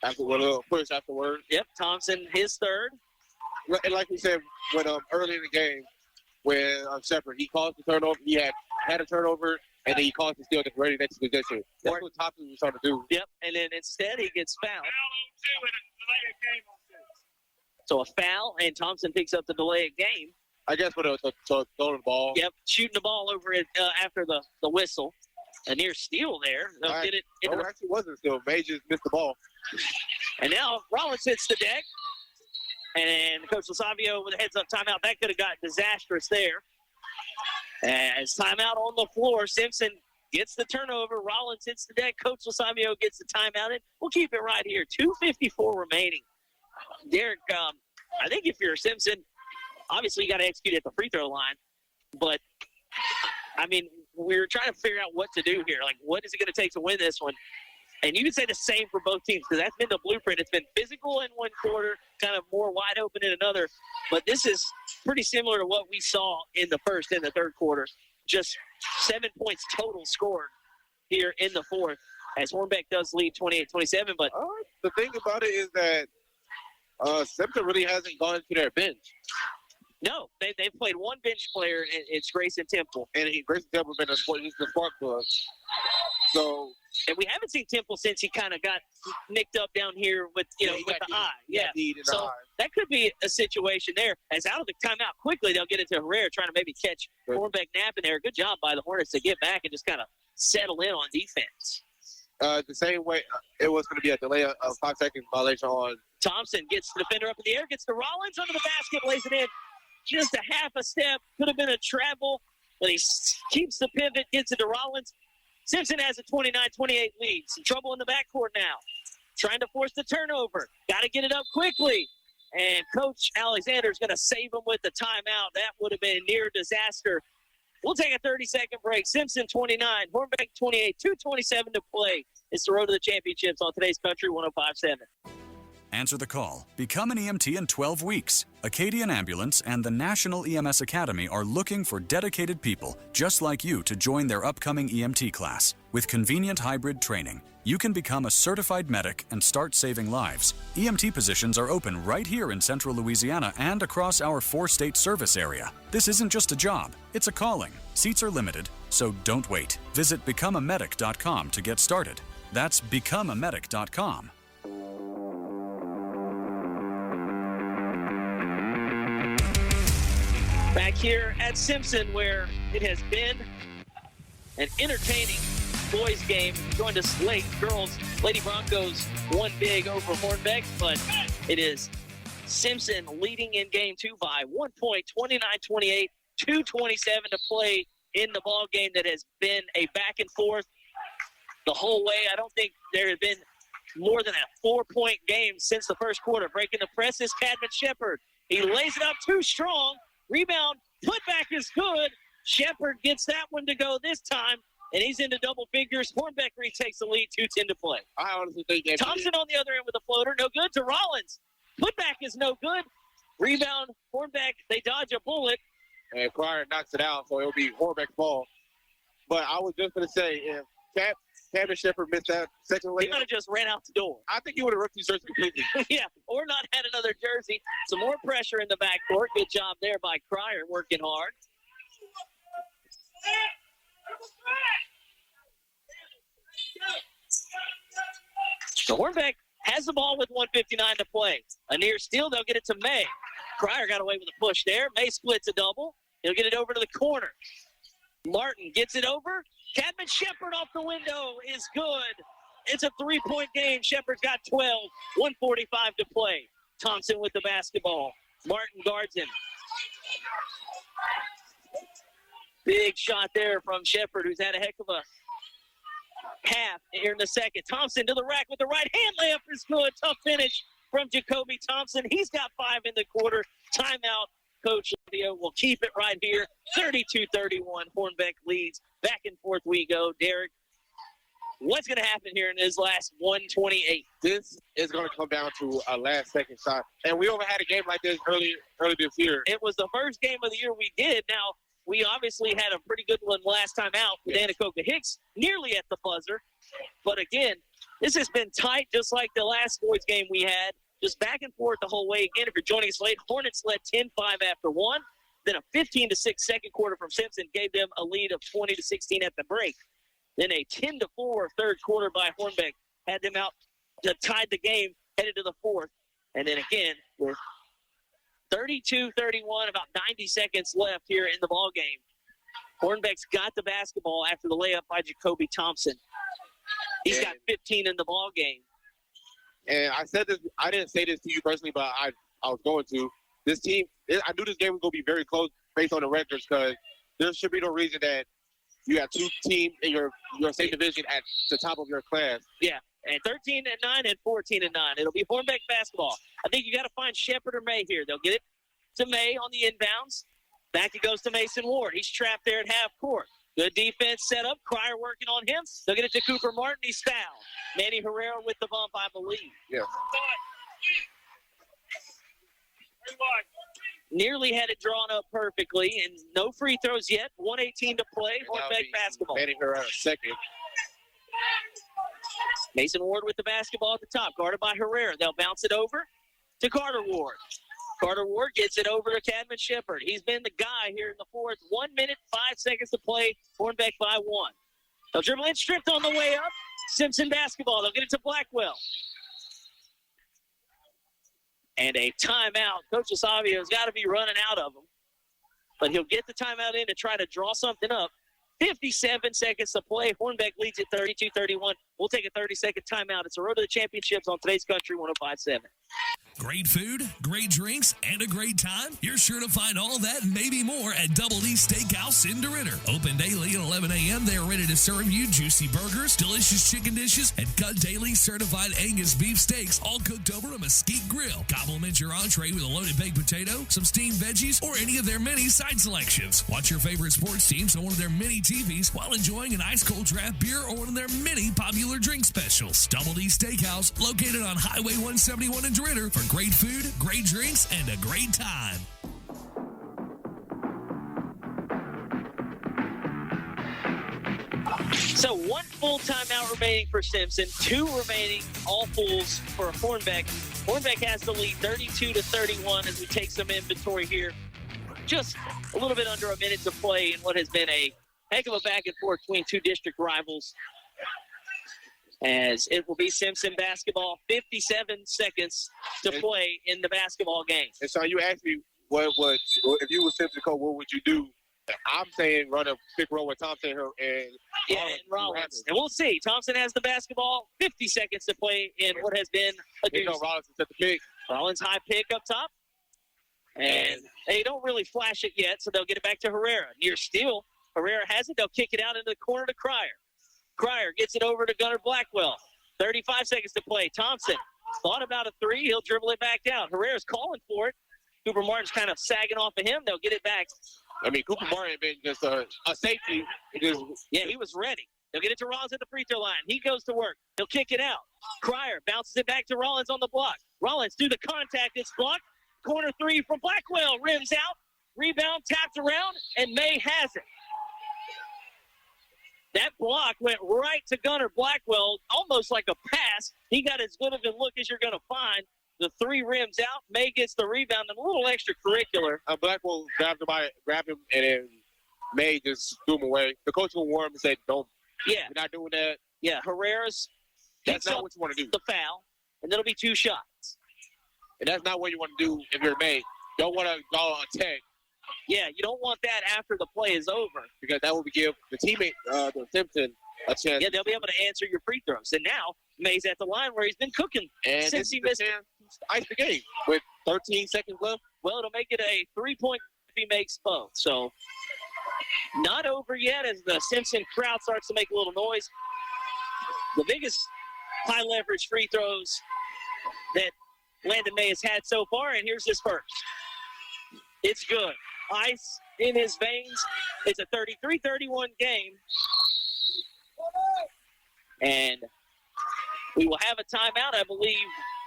After a little push afterwards. Yep, Thompson, his third. And like we said, when early in the game, when Shepard, he caused the turnover. He had a turnover, and then he caused the steal to ready next position. That's what Thompson was trying to do. Yep, and then instead he gets fouled. So a foul, and Thompson picks up the delay of game. I guess for throwing the ball. Yep, shooting the ball over it after the whistle. A near steal there. They'll get it. It actually wasn't a steal. May just missed the ball. And now Rollins hits the deck. And Coach Lasavio with a heads-up timeout. That could have got disastrous there. As timeout on the floor, Simpson gets the turnover. Rollins hits the deck. Coach Lasavio gets the timeout. And we'll keep it right here. 2:54 remaining. Derrick, I think if you're Simpson, obviously you got to execute at the free throw line. But, I mean, we're trying to figure out what to do here. Like, what is it going to take to win this one? And you can say the same for both teams because that's been the blueprint. It's been physical in one quarter, kind of more wide open in another. But this is pretty similar to what we saw in the first and the third quarter. Just 7 points total scored here in the fourth as Hornbeck does lead 28-27. But the thing about it is that Simpson really hasn't gone to their bench. No, they've played one bench player, and it's Grayson Temple. And Grayson Temple has been he's the spark plug. So, and we haven't seen Temple since he kind of got nicked up down here with with the eye. Yeah, so that could be a situation there. As out of the timeout quickly, they'll get it to Herrera trying to maybe catch Hornbeck napping there. Good job by the Hornets to get back and just kind of settle in on defense. The same way it was going to be a delay of 5 seconds violation on. Thompson gets the defender up in the air, gets to Rollins under the basket, lays it in. Just a half a step, could have been a travel, but he keeps the pivot, gets it to Rollins. Simpson has a 29-28 lead. Some trouble in the backcourt now. Trying to force the turnover. Got to get it up quickly. And Coach Alexander's going to save him with the timeout. That would have been near disaster. We'll take a 30-second break. Simpson 29, Hornbeck 28, 2:27 to play. It's the road to the championships on today's Country 105.7. Answer the call. Become an EMT in 12 weeks. Acadian Ambulance and the National EMS Academy are looking for dedicated people just like you to join their upcoming EMT class. With convenient hybrid training, you can become a certified medic and start saving lives. EMT positions are open right here in central Louisiana and across our 4-state service area. This isn't just a job, it's a calling. Seats are limited, so don't wait. Visit becomeamedic.com to get started. That's becomeamedic.com. Back here at Simpson, where it has been an entertaining boys game. Joined us late. Girls, Lady Broncos won big over Hornbeck, but it is Simpson leading in game 2 by 1 point, 29-28, 2:27 to play in the ball game that has been a back and forth the whole way. I don't think there has been more than a 4-point game since the first quarter. Breaking the press is Cadman Shepard. He lays it up too strong. Rebound, putback is good. Shepard gets that one to go this time, and he's into double figures. Hornbeck retakes the lead, 2:10 to play. I honestly think that Thompson on the other end with a floater, no good to Rollins. Putback is no good. Rebound, Hornbeck, they dodge a bullet. And Crier knocks it out, so it'll be Hornbeck's ball. But I was just going to say, if Cadman Shepard missed that second layup, he might have just ran out the door. I think he would have ripped his jersey completely. Yeah, or not had another jersey. Some more pressure in the backcourt. Good job there by Crier, working hard. So Hornbeck has the ball with 1:59 to play. A near steal, they'll get it to May. Crier got away with a push there. May splits a double. He'll get it over to the corner. Martin gets it over. Cadman Shepard off the window is good. It's a 3-point game. Shepard's got 12. 1:45 to play. Thompson with the basketball. Martin guards him. Big shot there from Shepard, who's had a heck of a half here in the second. Thompson to the rack with the right hand layup is good. Tough finish from Jacoby Thompson. He's got 5 in the quarter. Timeout. Coach Leo will keep it right here. 32-31. Hornbeck leads. Back and forth we go. Derrick, what's going to happen here in his last 1:28? This is going to come down to a last-second shot. And we only had a game like this early this year. It was the first game of the year we did. Now, we obviously had a pretty good one last time out with Anacoca Hicks nearly at the buzzer. But, again, this has been tight just like the last boys game we had. Just back and forth the whole way. Again, if you're joining us late, Hornets led 10-5 after 1. Then a 15-6 second quarter from Simpson gave them a lead of 20-16 at the break. Then a 10-4 third quarter by Hornbeck had them out to tie the game, headed to the fourth. And then again, with 32-31, about 90 seconds left here in the ball game. Hornbeck's got the basketball after the layup by Jacoby Thompson. He's got 15 in the ball game. And I said this, I didn't say this to you personally, but I was going to. This team, I knew this game was going to be very close based on the records because there should be no reason that you have 2 teams in your same division at the top of your class. Yeah, and 13-9 and 14-9. It'll be Hornbeck basketball. I think you got to find Shepard or May here. They'll get it to May on the inbounds. Back it goes to Mason Ward. He's trapped there at half court. Good defense set up. Crier working on him. They'll get it to Cooper Martin. He's fouled. Manny Herrera with the bump, I believe. Yeah. Nearly had it drawn up perfectly, and no free throws yet. 1:18 to play. Hornbeck basketball. Manny Herrera second. Mason Ward with the basketball at the top, guarded by Herrera. They'll bounce it over to Carter Ward. Carter Ward gets it over to Cadman Shepard. He's been the guy here in the fourth. 1 minute, 5 seconds to play. Hornbeck by 1. They'll dribble in, stripped on the way up. Simpson basketball. They'll get it to Blackwell. And a timeout. Coach Asavio's got to be running out of them. But he'll get the timeout in to try to draw something up. 57 seconds to play. Hornbeck leads at 32-31. We'll take a 30-second timeout. It's a road to the championships on today's Country 105.7. Great food, great drinks, and a great time? You're sure to find all that and maybe more at Double D Steakhouse in DeRidder. Open daily at 11 a.m. They are ready to serve you juicy burgers, delicious chicken dishes, and cut daily certified Angus beef steaks, all cooked over a mesquite grill. Complement your entree with a loaded baked potato, some steamed veggies, or any of their many side selections. Watch your favorite sports teams on one of their mini TVs while enjoying an ice-cold draft beer or one of their many popular drink specials. Double D Steakhouse, located on Highway 171 in Ritter for great food, great drinks, and a great time. So 1 full timeout remaining for Simpson, 2 remaining, all fulls for Hornbeck. Hornbeck has the lead 32-31 as we take some inventory here. Just a little bit under a minute to play in what has been a heck of a back and forth between two district rivals. As it will be Simpson basketball, 57 seconds to play in the basketball game. And so you asked me if you were Simpson coach, what would you do? I'm saying run a pick roll with Thompson and Rollins. And we'll see. Thompson has the basketball, 50 seconds to play in what has been a good. Rollins set the pick. Rollins high pick up top. And they don't really flash it yet, so they'll get it back to Herrera. Near steal. Herrera has it. They'll kick it out into the corner to Cryer. Cryer gets it over to Gunnar Blackwell. 35 seconds to play. Thompson thought about a three. He'll dribble it back down. Herrera's calling for it. Cooper Martin's kind of sagging off of him. They'll get it back. I mean, Cooper Martin been just a safety. He was ready. They'll get it to Rollins at the free throw line. He goes to work. He'll kick it out. Cryer bounces it back to Rollins on the block. Rollins through the contact. It's blocked. Corner three from Blackwell. Rims out. Rebound tapped around, and May has it. That block went right to Gunnar Blackwell, almost like a pass. He got as good of a look as you're going to find. The three rims out. May gets the rebound and a little extracurricular. Blackwell grabbed him, and then May just threw him away. The coach will warn him and said, "Don't. Yeah, you're not doing that." Yeah, Herrera's. That's not what you want to do. The foul, and that'll be 2 shots. And that's not what you want to do if you're May. Don't want to go attack. Yeah, you don't want that after the play is over. Because that will give the teammate, the Simpson, a chance. Yeah, they'll be able to answer your free throws. And now May's at the line where he's been cooking since he missed ice the game with 13 seconds left. Well, it'll make it a 3-point if he makes both. So not over yet as the Simpson crowd starts to make a little noise. The biggest high leverage free throws that Landon May has had so far, and here's his first. It's good. Ice in his veins. It's a 33-31 game. And we will have a timeout, I believe.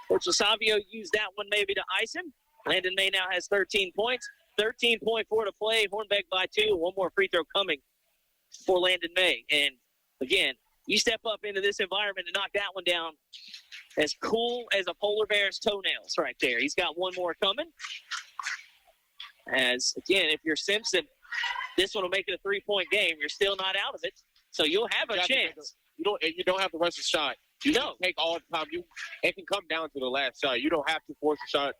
Porto Savio used that one maybe to ice him. Landon May now has 13 points. 13.4 to play. Hornbeck by 2. One more free throw coming for Landon May. And, again, you step up into this environment and knock that one down as cool as a polar bear's toenails right there. He's got one more coming. As, again, if you're Simpson, this one will make it a 3-point game. You're still not out of it, so you'll have a chance. You don't have to rush the shot. You don't take all the time. It can come down to the last shot. You don't have to force a shot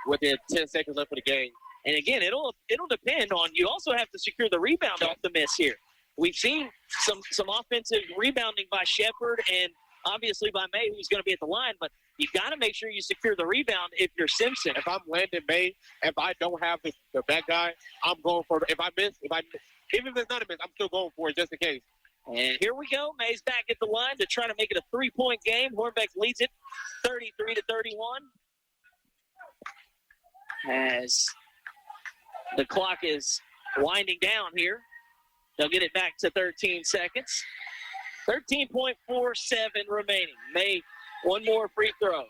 within 10 seconds left of the game. And, again, it'll depend on you also have to secure the rebound off the miss here. We've seen some offensive rebounding by Shepard and obviously by May, who's going to be at the line, but you got to make sure you secure the rebound if you're Simpson. If I'm Landon May, if I don't have the back guy, I'm going for it. Even if it's not a miss, I'm still going for it just in case. And here we go. May's back at the line to try to make it a 3-point game. Hornbeck leads it 33-31. As the clock is winding down here. They'll get it back to 13 seconds. 13.47 remaining. May, one more free throw.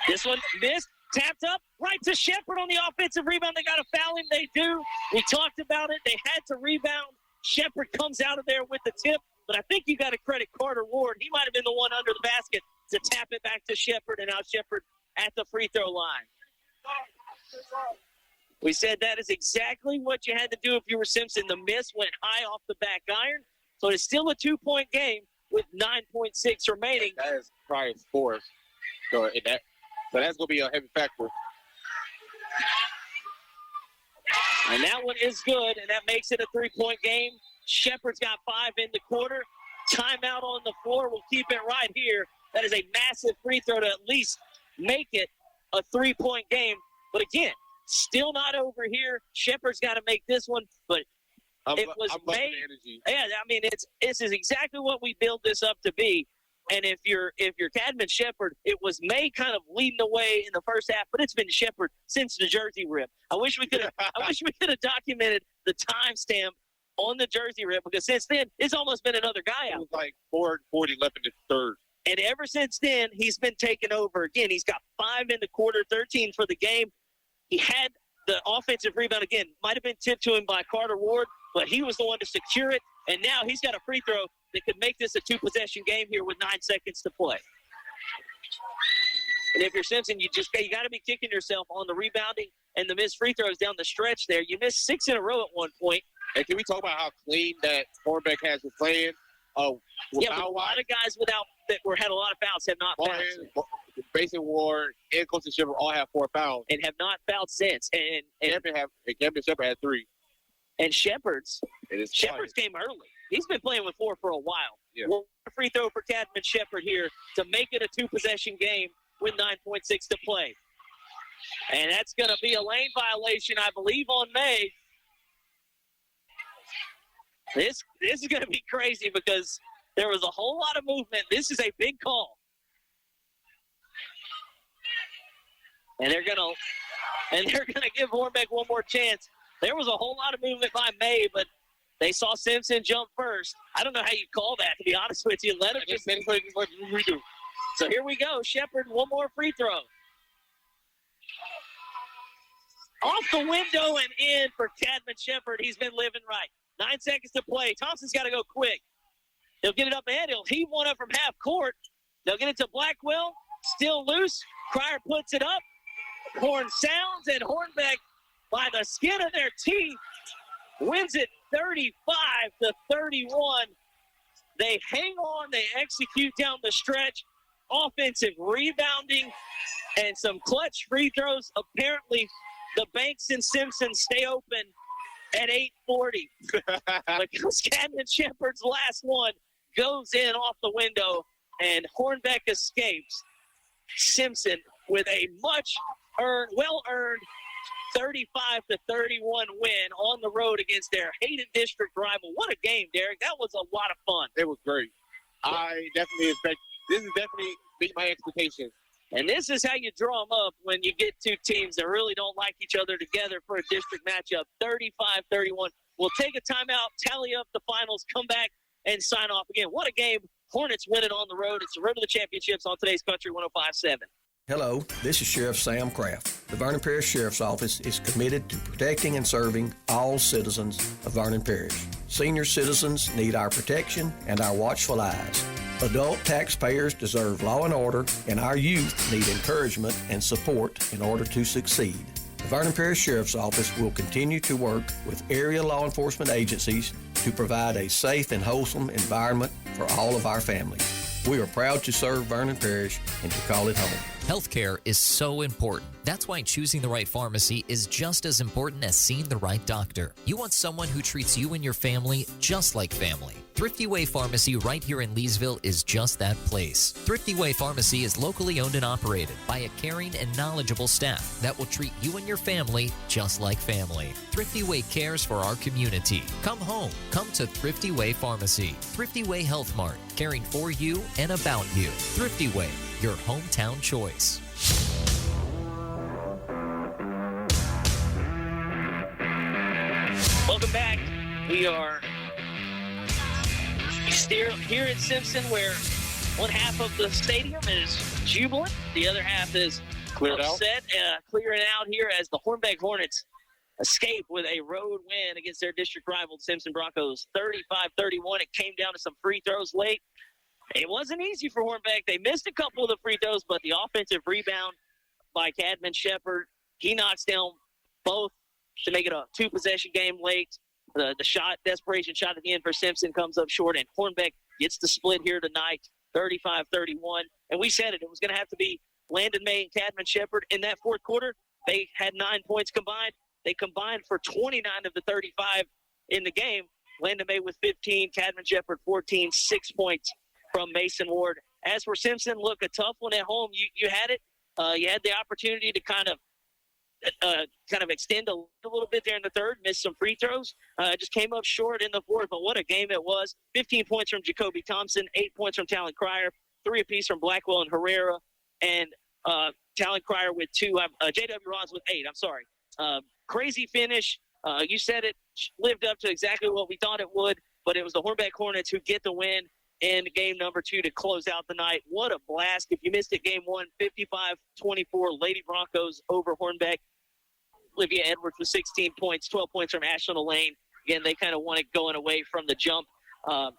This one missed, tapped up, right to Shepard on the offensive rebound. They got to foul him. They do. We talked about it. They had to rebound. Shepard comes out of there with the tip, but I think you got to credit Carter Ward. He might have been the one under the basket to tap it back to Shepard, and now Shepard at the free throw line. We said that is exactly what you had to do if you were Simpson. The miss went high off the back iron. So it's still a 2-point game with 9.6 remaining. That is probably 4. So that's going to be a heavy factor. And that one is good, and that makes it a 3-point game. Shepard's got 5 in the quarter. Timeout on the floor. We'll keep it right here. That is a massive free throw to at least make it a 3-point game. But again, still not over here. Shepard's got to make this one, but it was May. Yeah, I mean, this is exactly what we built this up to be. And if you're Cadman Shepard, it was May kind of leading the way in the first half, but it's been Shepard since the jersey rip. I wish we could have documented the timestamp on the jersey rip because since then it's almost been another guy out. It was like 4:40 left in the third. And ever since then, he's been taken over again. He's got 5 in the quarter, 13 for the game. He had the offensive rebound again. Might have been tipped to him by Carter Ward, but he was the one to secure it. And now he's got a free throw that could make this a 2-possession game here with 9 seconds to play. And if you're Simpson, you got to be kicking yourself on the rebounding and the missed free throws down the stretch there. You missed 6 in a row at one point. And can we talk about how clean that Hornbeck has been playing? But a lot of guys had a lot of fouls have not fouled. Mason Ward and Coach Shepard all have 4 fouls. And have not fouled since. And Shepard had 3. And Shepard's came early. He's been playing with 4 for a while. Yeah. One free throw for Cadman Shepard here to make it a 2-possession game with 9.6 to play. And that's going to be a lane violation, I believe, on May. This is going to be crazy because there was a whole lot of movement. This is a big call. And they're going to give Hornbeck one more chance. There was a whole lot of movement by May, but they saw Simpson jump first. I don't know how you call that, to be honest with you. Let him just redo. So here we go. Shepard, one more free throw. Off the window and in for Cadman Shepard. He's been living right. 9 seconds to play. Thompson's got to go quick. He'll get it up ahead. He'll heave one up from half court. They'll get it to Blackwell. Still loose. Cryer puts it up. Horn sounds, and Hornbeck, by the skin of their teeth, wins it 35-31. They hang on. They execute down the stretch. Offensive rebounding and some clutch free throws. Apparently, the Banks and Simpson stay open at 8:40. Because Cadman Shepard's last one goes in off the window, and Hornbeck escapes. Simpson with a well-earned 35-31 win on the road against their hated district rival. What a game, Derek. That was a lot of fun. It was great. I definitely this is definitely beat my expectations. And this is how you draw them up when you get 2 teams that really don't like each other together for a district matchup. 35-31. We'll take a timeout, tally up the finals, come back, and sign off again. What a game. Hornets win it on the road. It's the road to the championships on today's Country 105.7. Hello, this is Sheriff Sam Kraft. The Vernon Parish Sheriff's Office is committed to protecting and serving all citizens of Vernon Parish. Senior citizens need our protection and our watchful eyes. Adult taxpayers deserve law and order, and our youth need encouragement and support in order to succeed. The Vernon Parish Sheriff's Office will continue to work with area law enforcement agencies to provide a safe and wholesome environment for all of our families. We are proud to serve Vernon Parish and to call it home. Healthcare is so important. That's why choosing the right pharmacy is just as important as seeing the right doctor. You want someone who treats you and your family just like family. Thrifty Way Pharmacy right here in Leesville is just that place. Thrifty Way Pharmacy is locally owned and operated by a caring and knowledgeable staff that will treat you and your family just like family. Thrifty Way cares for our community. Come home. Come to Thrifty Way Pharmacy. Thrifty Way Health Mart, caring for you and about you. Thrifty Way, your hometown choice. Welcome back. We are still here at Simpson, where one half of the stadium is jubilant, the other half is upset, clearing out here as the Hornbeck Hornets escape with a road win against their district rival, the Simpson Broncos, 35-31. It came down to some free throws late. It wasn't easy for Hornbeck. They missed a couple of the free throws, but the offensive rebound by Cadman Shepard, he knocks down both to make it a 2-possession game late. The desperation shot at the end for Simpson comes up short, and Hornbeck gets the split here tonight, 35-31. And we said it was going to have to be Landon May and Cadman Shepard in that fourth quarter. They had 9 points combined. They combined for 29 of the 35 in the game. Landon May with 15, Cadman Shepard 14, 6 points from Mason Ward. As for Simpson, look, a tough one at home. You had it. You had the opportunity to kind of extend a little bit there in the third, missed some free throws. Just came up short in the fourth, but what a game it was. 15 points from Jacoby Thompson, 8 points from Talon Cryer, 3 apiece from Blackwell and Herrera, and Talon Cryer with 2. J.W. Ross with 8, I'm sorry. Crazy finish. You said it lived up to exactly what we thought it would, but it was the Hornbeck Hornets who get the win. in game number 2 to close out the night. What a blast. If you missed it, game 1, 55-24, Lady Broncos over Hornbeck. Olivia Edwards with 16 points, 12 points from Ashland Lane. Again, they kind of want it going away from the jump.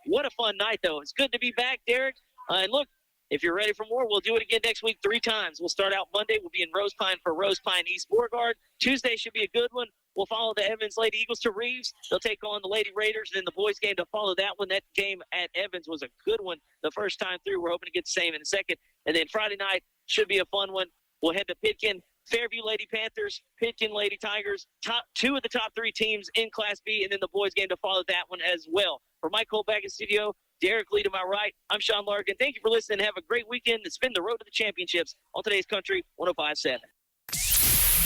What a fun night, though. It's good to be back, Derek. And look, if you're ready for more, we'll do it again next week 3 times. We'll start out Monday. We'll be in Rose Pine for Rose Pine East Beauregard. Tuesday should be a good one. We'll follow the Evans Lady Eagles to Reeves. They'll take on the Lady Raiders. And then the boys' game to follow that one. That game at Evans was a good one the first time through. We're hoping to get the same in a second. And then Friday night should be a fun one. We'll head to Pitkin. Fairview Lady Panthers, Pitkin Lady Tigers, 2 of the top 3 teams in Class B, and then the boys' game to follow that one as well. For Mike Colback in studio, Derek Lee to my right, I'm Sean Larkin. Thank you for listening. Have a great weekend. It's been the road to the championships on today's Country 105.7.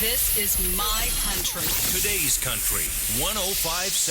This is my country. Today's Country 105.7.